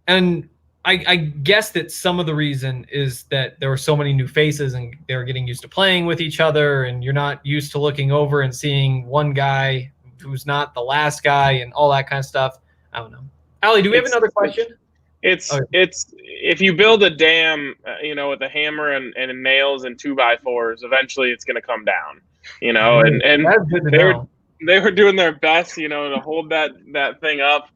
A: And I guess that some of the reason is that there were so many new faces and they were getting used to playing with each other, and you're not used to looking over and seeing one guy who's not the last guy and all that kind of stuff. I don't know. Allie, do we have another question?
B: It's if you build a dam, you know, with a hammer and nails and 2x4s, eventually it's going to come down, you know, and they were doing their best, you know, to hold that thing up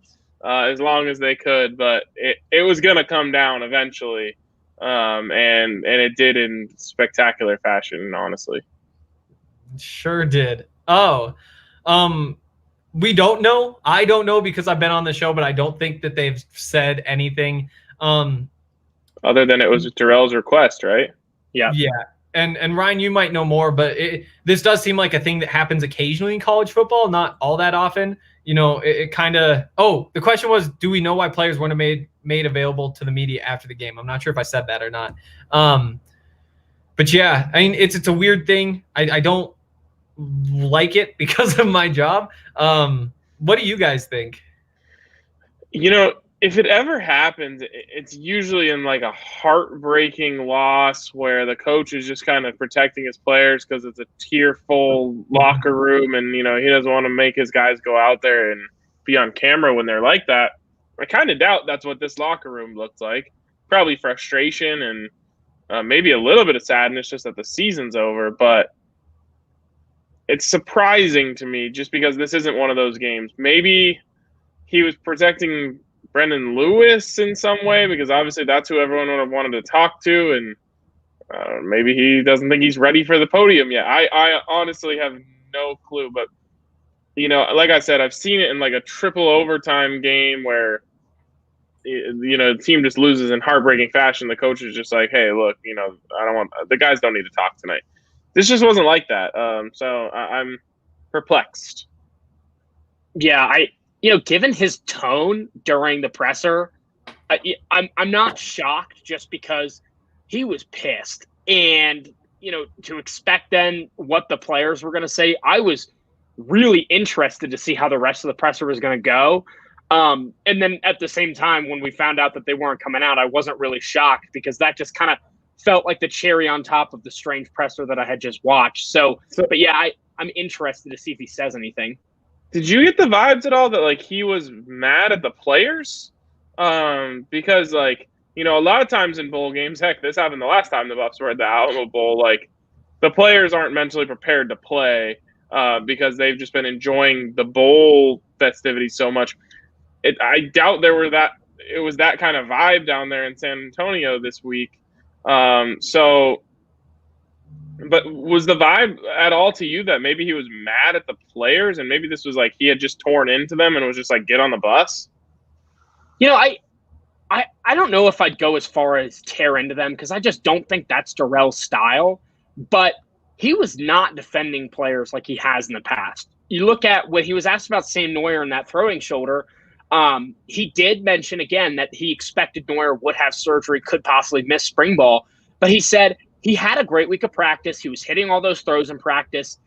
B: as long as they could, but it was going to come down eventually. And it did in spectacular fashion, honestly.
A: Sure did. We don't know. I don't know because I've been on the show, but I don't think that they've said anything.
B: Other than it was Dorrell's request, right?
A: Yeah. Yeah. And Ryan, you might know more, but this does seem like a thing that happens occasionally in college football, not all that often. You know, it kind of – the question was, do we know why players weren't made available to the media after the game? I'm not sure if I said that or not. But, yeah, I mean, it's a weird thing. I don't like it because of my job. What do you guys think?
B: You know, if it ever happens, it's usually in like a heartbreaking loss where the coach is just kind of protecting his players because it's a tearful locker room, and, you know, he doesn't want to make his guys go out there and be on camera when they're like that. I kind of doubt that's what this locker room looks like. Probably frustration and maybe a little bit of sadness just that the season's over, but it's surprising to me just because this isn't one of those games. Maybe he was protecting Brendon Lewis in some way, because obviously that's who everyone would have wanted to talk to, and maybe he doesn't think he's ready for the podium yet. I honestly have no clue, but like I said, I've seen it in like a triple overtime game where the team just loses in heartbreaking fashion. The coach is just like, hey, look, the guys don't need to talk tonight. This just wasn't like that. So I'm perplexed.
C: Yeah, given his tone during the presser, I'm not shocked, just because he was pissed. And, to expect then what the players were going to say, I was really interested to see how the rest of the presser was going to go. And then at the same time, when we found out that they weren't coming out, I wasn't really shocked, because that just kind of felt like the cherry on top of the strange presser that I had just watched. But yeah, I'm interested to see if he says anything.
B: Did you get the vibes at all that like he was mad at the players? Because like, a lot of times in bowl games, heck, this happened the last time the Buffs were at the Alamo Bowl, like the players aren't mentally prepared to play because they've just been enjoying the bowl festivities so much. I doubt it was that kind of vibe down there in San Antonio this week. But was the vibe at all to you that maybe he was mad at the players, and maybe this was like he had just torn into them and was just like, get on the bus?
C: I don't know if I'd go as far as tear into them, because I just don't think that's Dorrell's style. But he was not defending players like he has in the past. You look at when he was asked about Sam Noyer and that throwing shoulder, he did mention again that he expected Noyer would have surgery, could possibly miss spring ball. But he said he had a great week of practice. He was hitting all those throws in practice.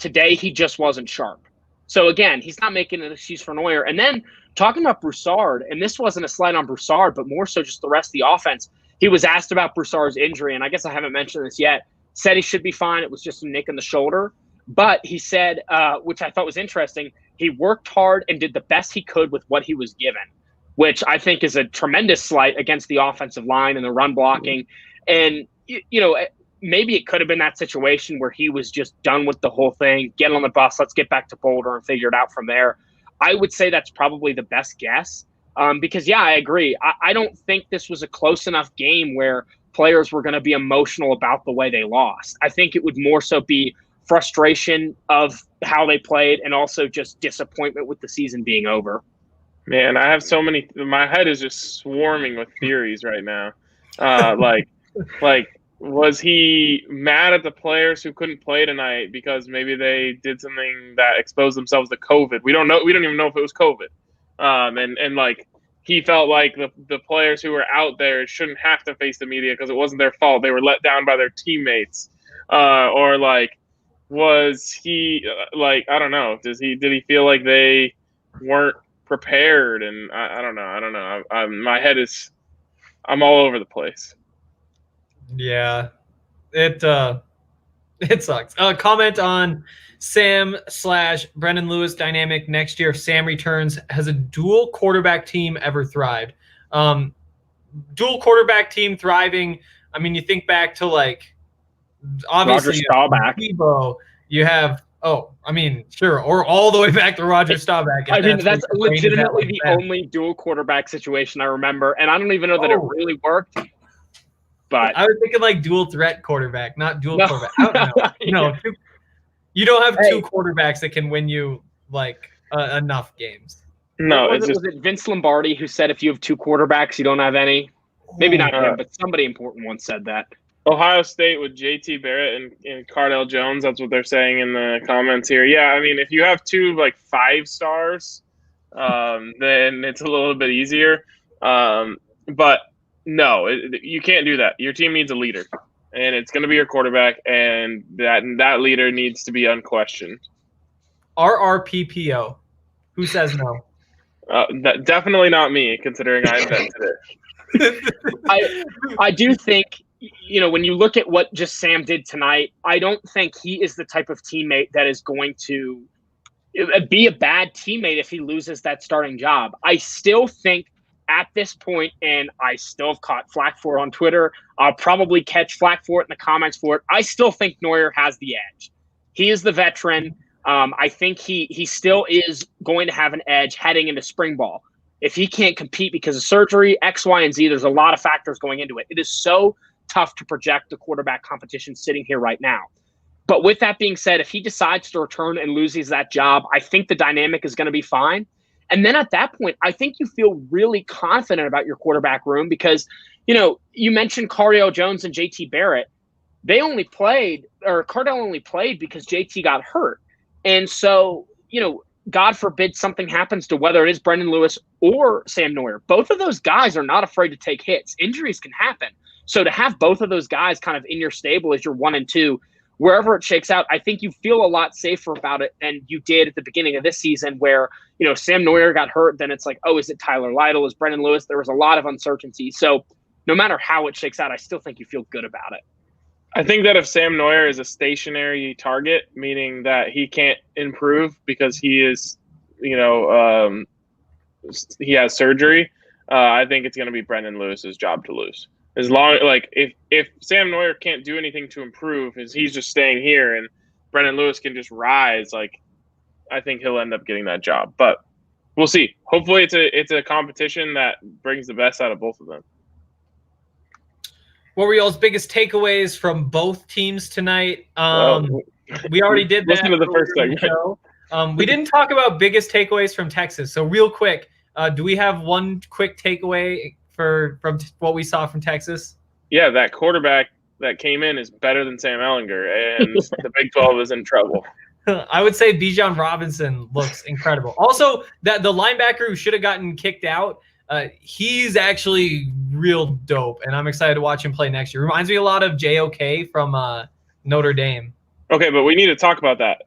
C: Today, he just wasn't sharp. So, again, he's not making an excuse for Noyer. And then talking about Broussard, and this wasn't a slight on Broussard, but more so just the rest of the offense. He was asked about Broussard's injury, and I guess I haven't mentioned this yet. Said he should be fine. It was just a nick in the shoulder. But he said, which I thought was interesting, he worked hard and did the best he could with what he was given, which I think is a tremendous slight against the offensive line and the run blocking. And, maybe it could have been that situation where he was just done with the whole thing, get on the bus, let's get back to Boulder and figure it out from there. I would say that's probably the best guess because, yeah, I agree. I don't think this was a close enough game where players were going to be emotional about the way they lost. I think it would more so be frustration of how they played and also just disappointment with the season being over.
B: Man, I have so many – my head is just swarming with theories right now. Was he mad at the players who couldn't play tonight because maybe they did something that exposed themselves to COVID? We don't know. We don't even know if it was COVID. And like he felt like the players who were out there shouldn't have to face the media because it wasn't their fault. They were let down by their teammates. Or like, was he like, I don't know. Did he feel like they weren't prepared? And I don't know. My head is, I'm all over the place.
A: Yeah, it sucks. Comment on Sam/Brendon Lewis dynamic next year if Sam returns. Has a dual quarterback team ever thrived? Dual quarterback team thriving. I mean, you think back to like obviously
C: Roger Staubach.
A: Tebow. You have sure, or all the way back to Roger Staubach.
C: I mean, that's legitimately the only dual quarterback situation I remember, and I don't even know that it really worked. But
A: I was thinking like dual threat quarterback, not dual quarterback. I don't know. No, you don't have two quarterbacks that can win you like enough games.
B: No,
C: was it Vince Lombardi who said if you have two quarterbacks, you don't have any? Maybe not him, but somebody important once said that.
B: Ohio State with JT Barrett and Cardell Jones. That's what they're saying in the comments here. Yeah, I mean, if you have two like 5 stars, then it's a little bit easier. But no, you can't do that. Your team needs a leader, and it's going to be your quarterback, and that leader needs to be unquestioned.
A: RRPPO. Who says no?
B: Definitely not me, considering I invented
C: it. I do think, when you look at what just Sam did tonight, I don't think he is the type of teammate that is going to be a bad teammate if he loses that starting job. I still think at this point, and I still have caught flack for it on Twitter, I'll probably catch flack for it in the comments for it, I still think Noyer has the edge. He is the veteran. I think he still is going to have an edge heading into spring ball. If he can't compete because of surgery, X, Y, and Z, there's a lot of factors going into it. It is so tough to project the quarterback competition sitting here right now. But with that being said, if he decides to return and loses that job, I think the dynamic is going to be fine. And then at that point, I think you feel really confident about your quarterback room because, you mentioned Cardale Jones and JT Barrett. They only played, or Cardale only played because JT got hurt. And so, God forbid something happens to whether it is Brendon Lewis or Sam Noyer. Both of those guys are not afraid to take hits. Injuries can happen. So to have both of those guys kind of in your stable as your 1 and 2, wherever it shakes out, I think you feel a lot safer about it than you did at the beginning of this season where, Sam Noyer got hurt. Then it's like, oh, is it Tyler Lytle? Is Brendon Lewis? There was a lot of uncertainty. So no matter how it shakes out, I still think you feel good about it.
B: I think that if Sam Noyer is a stationary target, meaning that he can't improve because he is, he has surgery, I think it's going to be Brendon Lewis's job to lose. As long if Sam Noyer can't do anything to improve, he's just staying here, and Brendon Lewis can just rise, I think he'll end up getting that job. But we'll see. Hopefully, it's a competition that brings the best out of both of them.
A: What were y'all's biggest takeaways from both teams tonight? We already did that.
B: Listen to the first segment.
A: We didn't talk about biggest takeaways from Texas. So real quick, do we have one quick takeaway from what we saw from Texas?
B: Yeah, that quarterback that came in is better than Sam Ehlinger, and the Big 12 is in trouble.
A: I would say Bijan Robinson looks incredible. Also, the linebacker who should have gotten kicked out, he's actually real dope, and I'm excited to watch him play next year. Reminds me a lot of JOK from Notre Dame.
B: Okay, but we need to talk about that.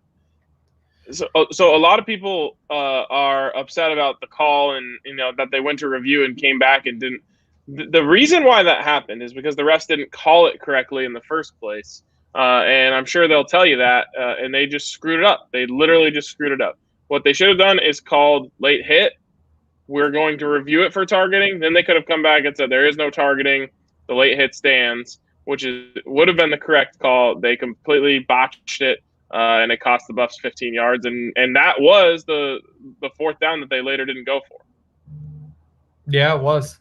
B: So a lot of people are upset about the call and that they went to review and came back and didn't. The reason why that happened is because the refs didn't call it correctly in the first place, and I'm sure they'll tell you that. And they just screwed it up. They literally just screwed it up. What they should have done is called late hit. We're going to review it for targeting. Then they could have come back and said there is no targeting. The late hit stands, which would have been the correct call. They completely botched it. And it cost the Buffs 15 yards, and that was the fourth down that they later didn't go for.
A: Yeah, it was.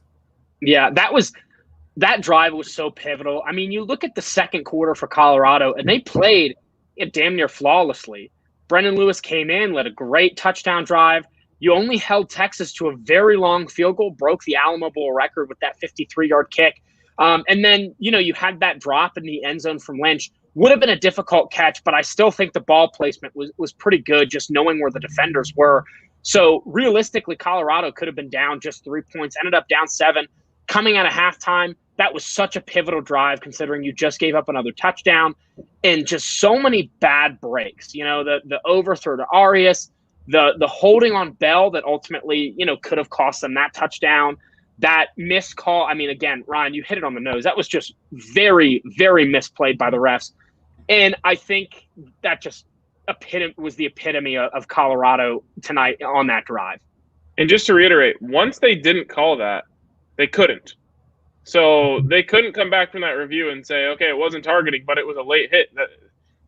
C: Yeah, that drive was so pivotal. I mean, you look at the second quarter for Colorado, and they played it damn near flawlessly. Brendon Lewis came in, led a great touchdown drive. You only held Texas to a very long field goal, broke the Alamo Bowl record with that 53-yard kick. And then, you had that drop in the end zone from Lynch. Would have been a difficult catch, but I still think the ball placement was pretty good, just knowing where the defenders were. So realistically, Colorado could have been down just 3 points, ended up down 7. Coming out of halftime, that was such a pivotal drive considering you just gave up another touchdown and just so many bad breaks. The overthrow to Arias, the holding on Bell that ultimately, could have cost them that touchdown. That missed call, I mean, again, Ryan, you hit it on the nose. That was just very, very misplayed by the refs. And I think that just was the epitome of Colorado tonight on that drive.
B: And just to reiterate, once they didn't call that, they couldn't. So they couldn't come back from that review and say, okay, it wasn't targeting, but it was a late hit.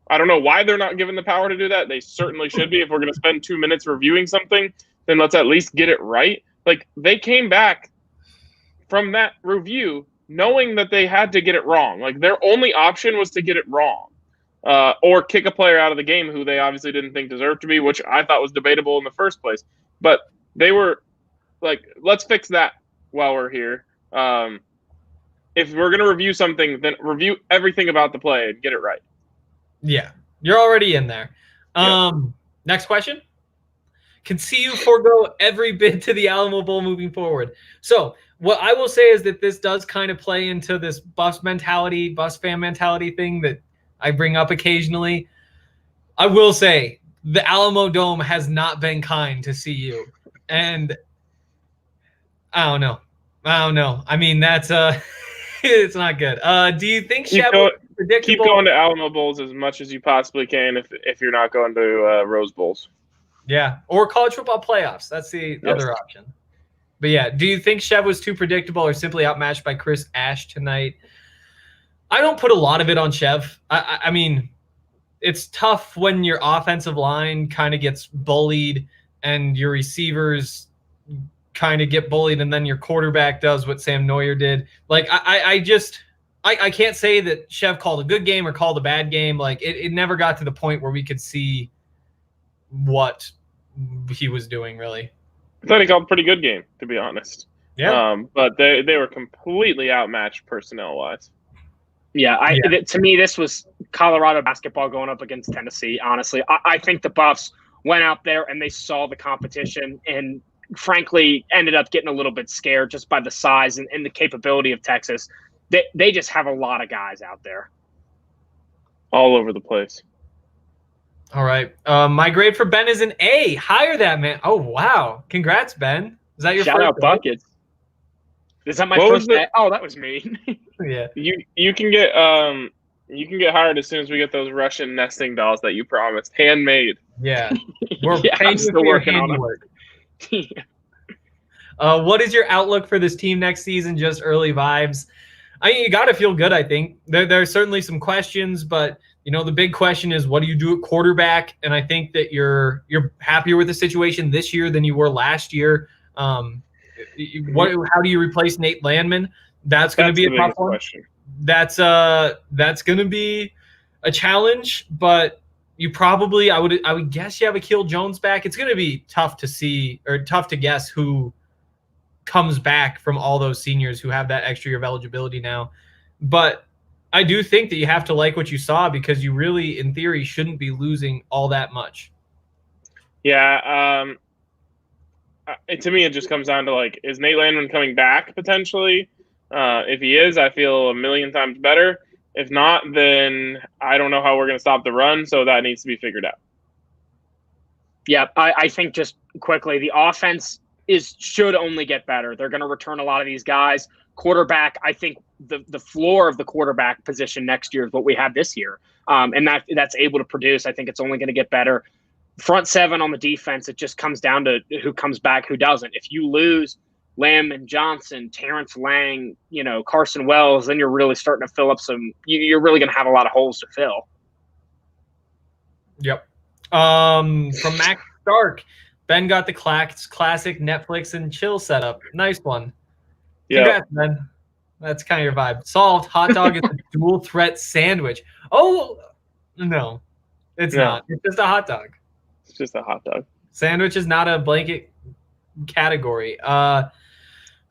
B: I don't know why they're not given the power to do that. They certainly should be. If we're going to spend 2 minutes reviewing something, then let's at least get it right. They came back from that review knowing that they had to get it wrong. Their only option was to get it wrong. Or kick a player out of the game who they obviously didn't think deserved to be, which I thought was debatable in the first place. But they were like, let's fix that while we're here. If we're going to review something, then review everything about the play and get it right.
A: Yeah, you're already in there.
B: Yep.
A: Next question. Can see you forego every bid to the Alamo Bowl moving forward. So what I will say is that this does kind of play into this Buffs mentality, Buffs fan mentality thing that I bring up occasionally. I will say the Alamo Dome has not been kind to CU. And I don't know. I mean, that's it's not good. Do you think Shep was predictable?
B: Keep going to Alamo Bowls as much as you possibly can if you're not going to Rose Bowls.
A: Yeah, or college football playoffs. That's the other option. But yeah, do you think Chev was too predictable or simply outmatched by Chris Ash tonight? I don't put a lot of it on Chev. I mean, it's tough when your offensive line kind of gets bullied and your receivers kind of get bullied, and then your quarterback does what Sam Noyer did. Like, I can't say that Chev called a good game or called a bad game. Like, it never got to the point where we could see what he was doing, really.
B: I thought he called a pretty good game, to be honest.
A: Yeah.
B: But they were completely outmatched personnel-wise.
C: To me, this was Colorado basketball going up against Tennessee, honestly. I think the Buffs went out there and they saw the competition and, frankly, ended up getting a little bit scared just by the size and the capability of Texas. They just have a lot of guys out there.
B: All over the place.
A: All right. My grade for Ben is an A. Hire that man. Oh, wow. Congrats, Ben. Is that your
C: Shout out buckets? Is that my first day? Oh, that was me.
A: Yeah.
B: You can get hired as soon as we get those Russian nesting dolls that you promised, handmade.
A: Yeah. We're
C: I'm still working on
A: it. What is your outlook for this team next season? Just early vibes. I mean, you got to feel good, I think. There are certainly some questions, but the big question is, what do you do at quarterback? And I think that you're happier with the situation this year than you were last year. How do you replace Nate Landman? That's going to be a tough one.
B: Question.
A: That's going to be a challenge, but you probably, I would guess you have Akil Jones back. It's going to be tough to see, or tough to guess who comes back from all those seniors who have that extra year of eligibility now. But I do think that you have to like what you saw, because you really, in theory, shouldn't be losing all that much.
B: Yeah. To me, it just comes down to, like, is Nate Landman coming back potentially? If he is, I feel a million times better. If not, then I don't know how we're going to stop the run, so that needs to be figured out.
C: Yeah, I think just quickly, the offense should only get better. They're going to return a lot of these guys. Quarterback, I think the floor of the quarterback position next year is what we have this year, and that's able to produce. I think it's only going to get better. Front seven on the defense, it just comes down to who comes back, who doesn't. If you lose Lamb and Johnson, Terrence Lang, Carson Wells, then you're really starting to fill up you're really going to have a lot of holes to fill.
A: Yep. From Max Stark, Ben got the classic Netflix and chill setup. Nice one. Congrats, Ben. That's kind of your vibe. Solved. Hot dog is a dual threat sandwich. Oh, no. It's not. It's just a hot dog.
B: It's just a hot dog.
A: Sandwich is not a blanket category.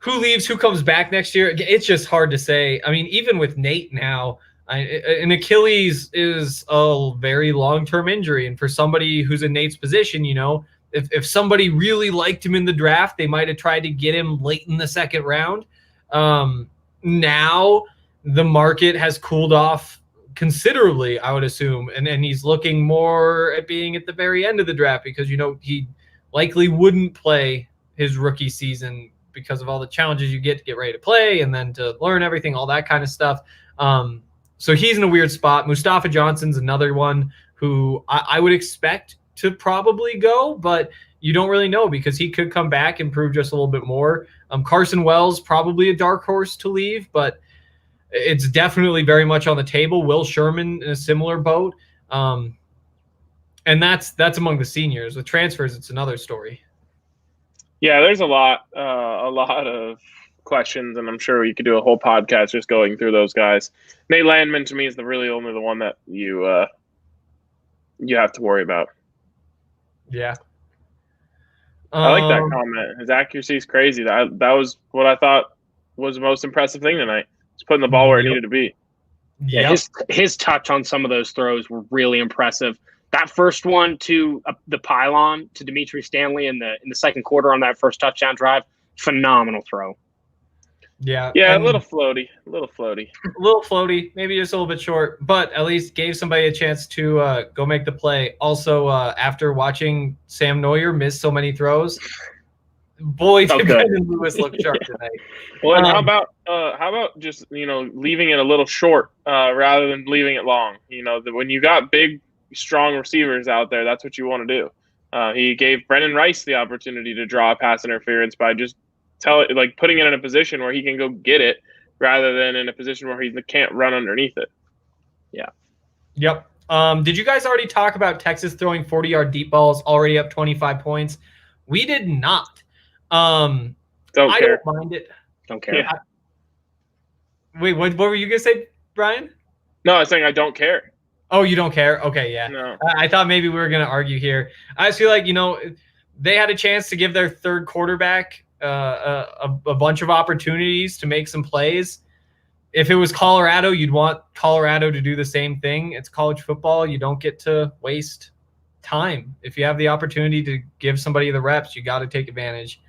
A: Who leaves? Who comes back next year? It's just hard to say. I mean, even with Nate now, an Achilles is a very long-term injury. And for somebody who's in Nate's position, if somebody really liked him in the draft, they might have tried to get him late in the second round. Now the market has cooled off considerably, I would assume, and he's looking more at being at the very end of the draft, because he likely wouldn't play his rookie season because of all the challenges you get to get ready to play and then to learn everything, all that kind of stuff. So he's in a weird spot. Mustafa Johnson's another one who I would expect to probably go, but you don't really know, because he could come back and prove just a little bit more. Carson Wells, probably a dark horse to leave, but it's definitely very much on the table. Will Sherman in a similar boat. And that's among the seniors. With transfers, it's another story.
B: Yeah, there's a lot of questions, and I'm sure you could do a whole podcast just going through those guys. Nate Landman, to me, is really only the one that you have to worry about.
A: Yeah.
B: I like that comment. His accuracy is crazy. That was what I thought was the most impressive thing tonight. He's putting the ball where it needed to be.
C: Yeah, his touch on some of those throws were really impressive. That first one to the pylon to Dimitri Stanley in the second quarter on that first touchdown drive, phenomenal throw.
A: Yeah,
B: a little floaty,
A: maybe just a little bit short, but at least gave somebody a chance to go make the play. Also, after watching Sam Noyer miss so many throws, boy, did Brendon Lewis look sharp tonight.
B: Well, and how about just leaving it a little short rather than leaving it long? When you got big, strong receivers out there, that's what you want to do. He gave Brennan Rice the opportunity to draw a pass interference by just putting it in a position where he can go get it rather than in a position where he can't run underneath it.
C: Yeah.
A: Yep. Did you guys already talk about Texas throwing 40-yard deep balls, already up 25 points? We did not.
B: Don't
A: I
B: care.
A: don't mind it.
C: Don't care.
B: Yeah.
A: Wait, what were you going to say, Brian?
B: No, I was saying I don't care.
A: Oh, you don't care? Okay, yeah.
B: No.
A: I thought maybe we were going to argue here. I just feel like, they had a chance to give their third quarterback a bunch of opportunities to make some plays. If it was Colorado, you'd want Colorado to do the same thing. It's college football. You don't get to waste time. If you have the opportunity to give somebody the reps, you got to take advantage.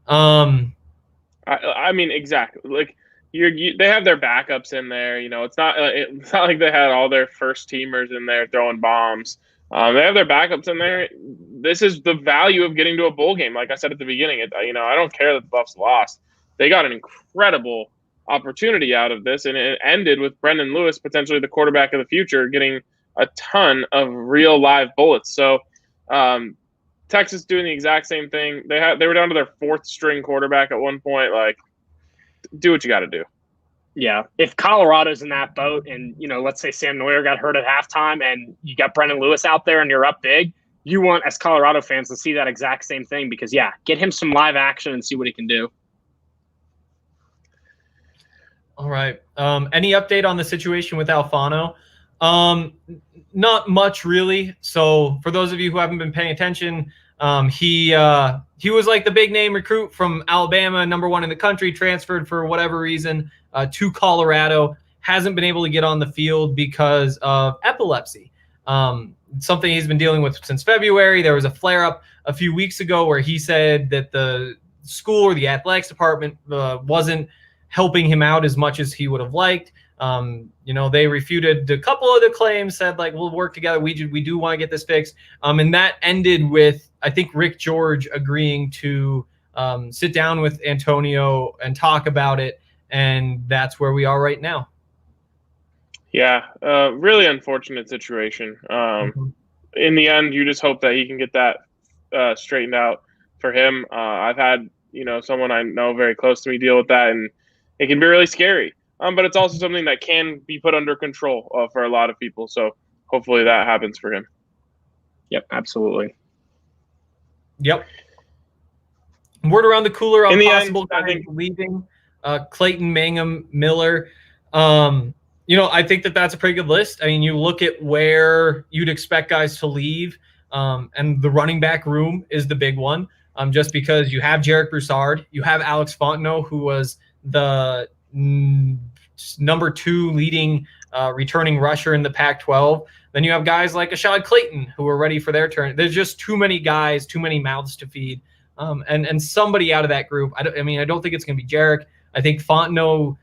B: I mean, exactly. Like they have their backups in there. It's not like they had all their first teamers in there throwing bombs. They have their backups in there. This is the value of getting to a bowl game. Like I said at the beginning, I don't care that the Buffs lost. They got an incredible opportunity out of this, and it ended with Brendon Lewis, potentially the quarterback of the future, getting a ton of real live bullets. So Texas doing the exact same thing. They were down to their fourth string quarterback at one point. Like, do what you got to do.
C: Yeah. If Colorado's in that boat and, let's say Sam Noyer got hurt at halftime and you got Brendon Lewis out there and you're up big, you want, as Colorado fans, to see that exact same thing because, get him some live action and see what he can do.
A: All right. Any update on the situation with Alfano? Not much, really. So for those of you who haven't been paying attention, he was like the big name recruit from Alabama, number 1 in the country, transferred for whatever reason to Colorado, hasn't been able to get on the field because of epilepsy. Something he's been dealing with since February. There was a flare-up a few weeks ago where he said that the school or the athletics department wasn't helping him out as much as he would have liked. They refuted a couple of the claims, said like, we'll work together. We do want to get this fixed. And that ended with, I think, Rick George agreeing to sit down with Antonio and talk about it. And that's where we are right now.
B: Yeah. Really unfortunate situation. In the end, you just hope that he can get that straightened out for him. I've had, someone I know very close to me deal with that, and it can be really scary. But it's also something that can be put under control for a lot of people. So hopefully that happens for him.
C: Yep, absolutely.
A: Yep. Word around the cooler on possible
B: guys
A: I think leaving. Clayton, Mangum, Miller. I think that's a pretty good list. I mean, you look at where you'd expect guys to leave, and the running back room is the big one. Just because you have Jarek Broussard, you have Alex Fontenot, who was the number 2 leading returning rusher in the Pac-12. Then you have guys like Ashad Clayton who are ready for their turn. There's just too many guys, too many mouths to feed, and somebody out of that group. I don't think it's going to be Jarek. I think Fontenot,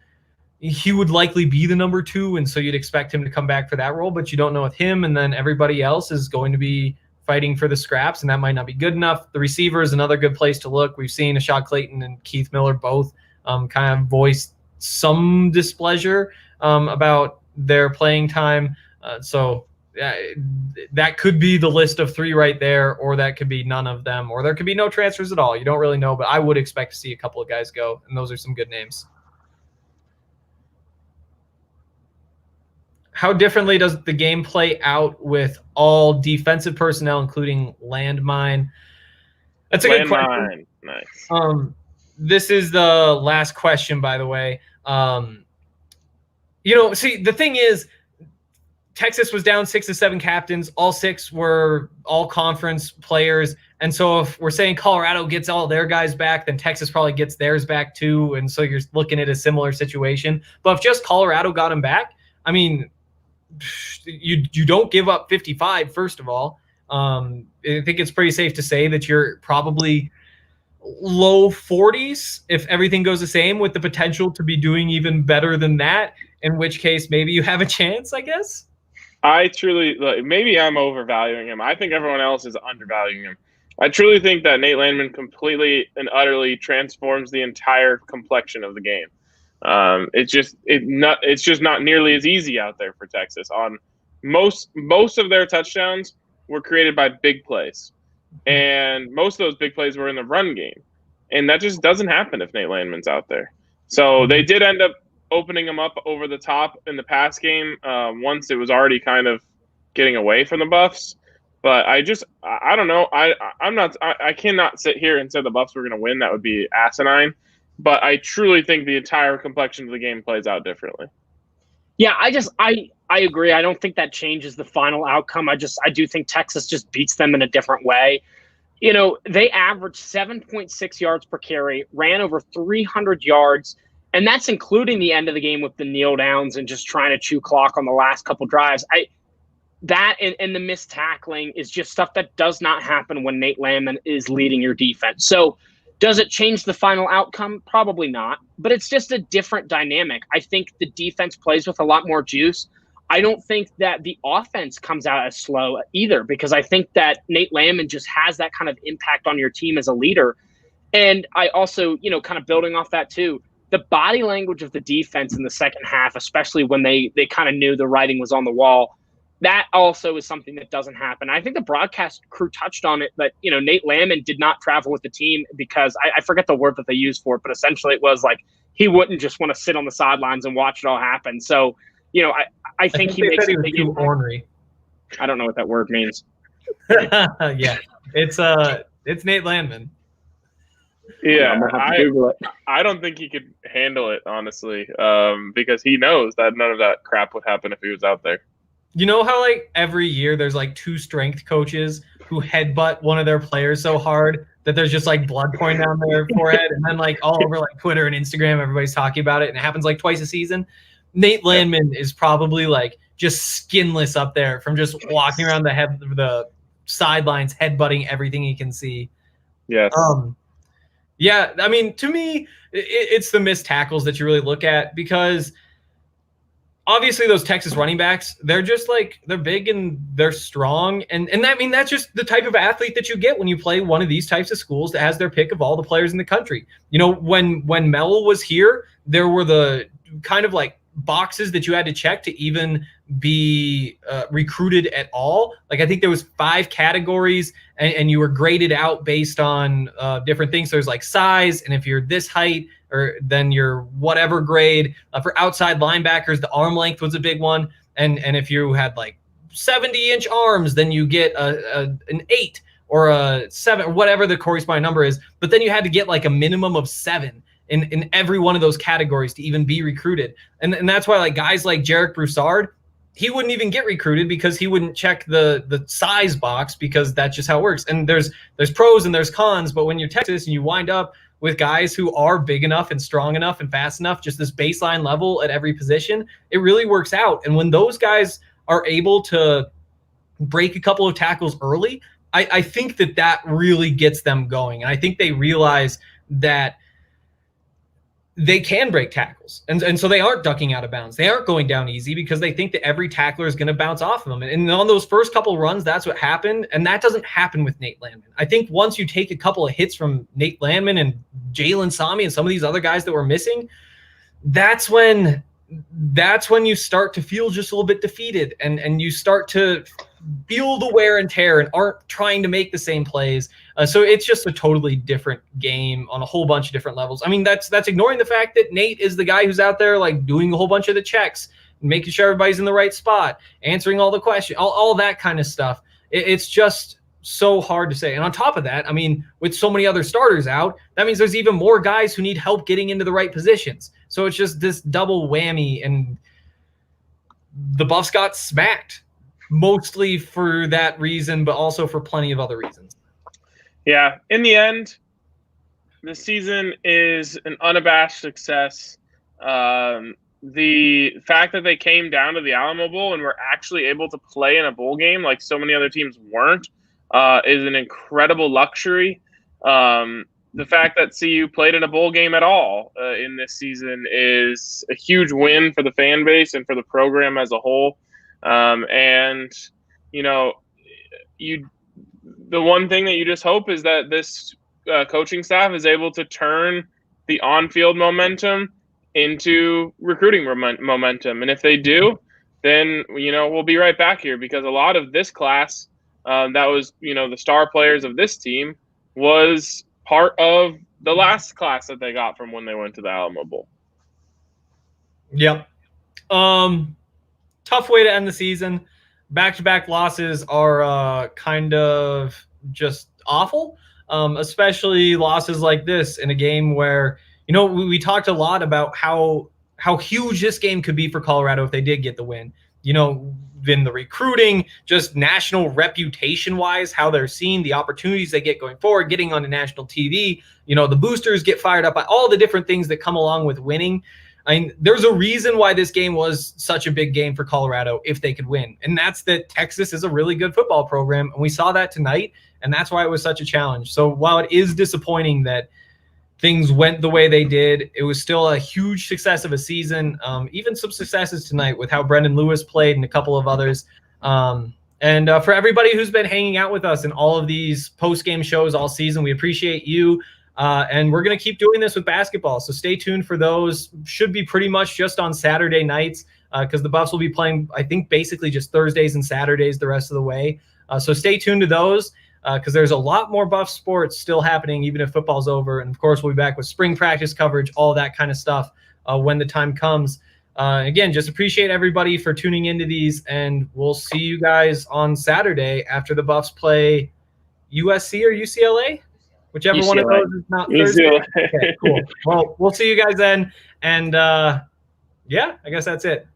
A: he would likely be the number 2, and so you'd expect him to come back for that role, but you don't know with him, and then everybody else is going to be fighting for the scraps, and that might not be good enough. The receiver is another good place to look. We've seen Ashad Clayton and Keith Miller both kind of voice some displeasure about their playing time. So that could be the list of 3 right there, or that could be none of them, or there could be no transfers at all. You don't really know, but I would expect to see a couple of guys go, and those are some good names. How differently does the game play out with all defensive personnel, including landmine? That's a good question.
B: Nice.
A: This is the last question, by the way. See, the thing is, Texas was down 6 to 7 captains. All 6 were all conference players. And so if we're saying Colorado gets all their guys back, then Texas probably gets theirs back too. And so you're looking at a similar situation. But if just Colorado got them back, I mean, you don't give up 55, first of all. I think it's pretty safe to say that you're probably low 40s if everything goes the same, with the potential to be doing even better than that, in which case maybe you have a chance, I guess.
B: I truly, maybe I'm overvaluing him. I think everyone else is undervaluing him. I truly think that Nate Landman completely and utterly transforms the entire complexion of the game. It's just not nearly as easy out there for Texas. On most of their touchdowns were created by big plays, and most of those big plays were in the run game, and that just doesn't happen if Nate Landman's out there. So they did end up opening him up over the top in the pass game once it was already kind of getting away from the Buffs. But I don't know. I cannot sit here and say the Buffs were going to win. That would be asinine. But I truly think the entire complexion of the game plays out differently.
C: Yeah, I agree. I don't think that changes the final outcome. I do think Texas just beats them in a different way. You know, they averaged 7.6 yards per carry, ran over 300 yards, and that's including the end of the game with the kneel downs and just trying to chew clock on the last couple drives. That and the missed tackling is just stuff that does not happen when Nate Landman is leading your defense. So does it change the final outcome? Probably not, but it's just a different dynamic. I think the defense plays with a lot more juice. I don't think that the offense comes out as slow either, because I think that Nate Landman just has that kind of impact on your team as a leader. And I also, you know, kind of building off that too, the body language of the defense in the second half, especially when they kind of knew the writing was on the wall, that also is something that doesn't happen. I think the broadcast crew touched on it, but, you know, Nate Landman did not travel with the team because I forget the word that they used for it, but essentially it was like he wouldn't just want to sit on the sidelines and watch it all happen. So, you know, I think he makes a big impact.
A: Ornery.
C: I don't know what that word means.
A: Yeah, it's Nate Landman.
B: Yeah, I don't think he could handle it, honestly, because he knows that none of that crap would happen if he was out there.
A: You know how like every year there's like 2 strength coaches who headbutt one of their players so hard that there's just like blood pouring down their forehead, and then like all over like Twitter and Instagram everybody's talking about it, and it happens like twice a season. Nate Landman is probably like just skinless up there from just walking around the sidelines headbutting everything he can see.
B: Yes.
A: Yeah, I mean, to me, it's the missed tackles that you really look at, because obviously those Texas running backs, they're just like, they're big and they're strong. And I mean, that's just the type of athlete that you get when you play one of these types of schools that has their pick of all the players in the country. You know, when Mel was here, there were the kind of like boxes that you had to check to even be recruited at all. Like, I think there was 5 categories, and you were graded out based on different things. So there's like size, and if you're this height, or then you're whatever grade. For outside linebackers, the arm length was a big one. And if you had like 70-inch arms, then you get an 8 or a 7 or whatever the corresponding number is. But then you had to get like a minimum of 7 in every one of those categories to even be recruited. And that's why like guys like Jarek Broussard, he wouldn't even get recruited because he wouldn't check the size box, because that's just how it works. And there's pros and there's cons, but when you're Texas and you wind up with guys who are big enough and strong enough and fast enough, just this baseline level at every position, it really works out. And when those guys are able to break a couple of tackles early, I think that really gets them going. And I think they realize that they can break tackles. And so they aren't ducking out of bounds. They aren't going down easy because they think that every tackler is going to bounce off of them. And on those first couple runs, that's what happened. And that doesn't happen with Nate Landman. I think once you take a couple of hits from Nate Landman and Jalen Sami and some of these other guys that were missing, that's when you start to feel just a little bit defeated, and you start to feel the wear and tear and aren't trying to make the same plays. So it's just a totally different game on a whole bunch of different levels. I mean, that's ignoring the fact that Nate is the guy who's out there like doing a whole bunch of the checks, making sure everybody's in the right spot, answering all the questions, all that kind of stuff. It's just so hard to say. And on top of that, I mean, with so many other starters out, that means there's even more guys who need help getting into the right positions. So it's just this double whammy, and the Buffs got smacked, mostly for that reason, but also for plenty of other reasons.
B: Yeah, in the end, the season is an unabashed success. The fact that they came down to the Alamo Bowl and were actually able to play in a bowl game like so many other teams weren't is an incredible luxury. The fact that CU played in a bowl game at all in this season is a huge win for the fan base and for the program as a whole. And, you know, the one thing that you just hope is that this coaching staff is able to turn the on-field momentum into recruiting momentum. And if they do, then, you know, we'll be right back here, because a lot of this class that was, you know, the star players of this team was part of the last class that they got from when they went to the Alamo Bowl.
A: Yep. Tough way to end the season. back-to-back losses are kind of just awful, especially losses like this in a game where, we talked a lot about how huge this game could be for Colorado if they did get the win. In the recruiting, just national reputation-wise, how they're seen, the opportunities they get going forward, getting on national TV, the boosters get fired up by all the different things that come along with winning. I mean, there's a reason why this game was such a big game for Colorado if they could win, and that's that Texas is a really good football program, and we saw that tonight, and that's why it was such a challenge. So while it is disappointing that things went the way they did, it was still a huge success of a season. Even some successes tonight with how Brendon Lewis played and a couple of others. And for everybody who's been hanging out with us in all of these post-game shows all season, we appreciate you. And we're going to keep doing this with basketball. So stay tuned for those. Should be pretty much just on Saturday nights because the Buffs will be playing, I think, basically just Thursdays and Saturdays the rest of the way. So stay tuned to those. Because there's a lot more Buff sports still happening, even if football's over. And, of course, we'll be back with spring practice coverage, all that kind of stuff when the time comes. Again, just appreciate everybody for tuning into these, and we'll see you guys on Saturday after the Buffs play USC or UCLA, whichever one of those is not Thursday. Okay, cool. Well, we'll see you guys then. And, yeah, I guess that's it.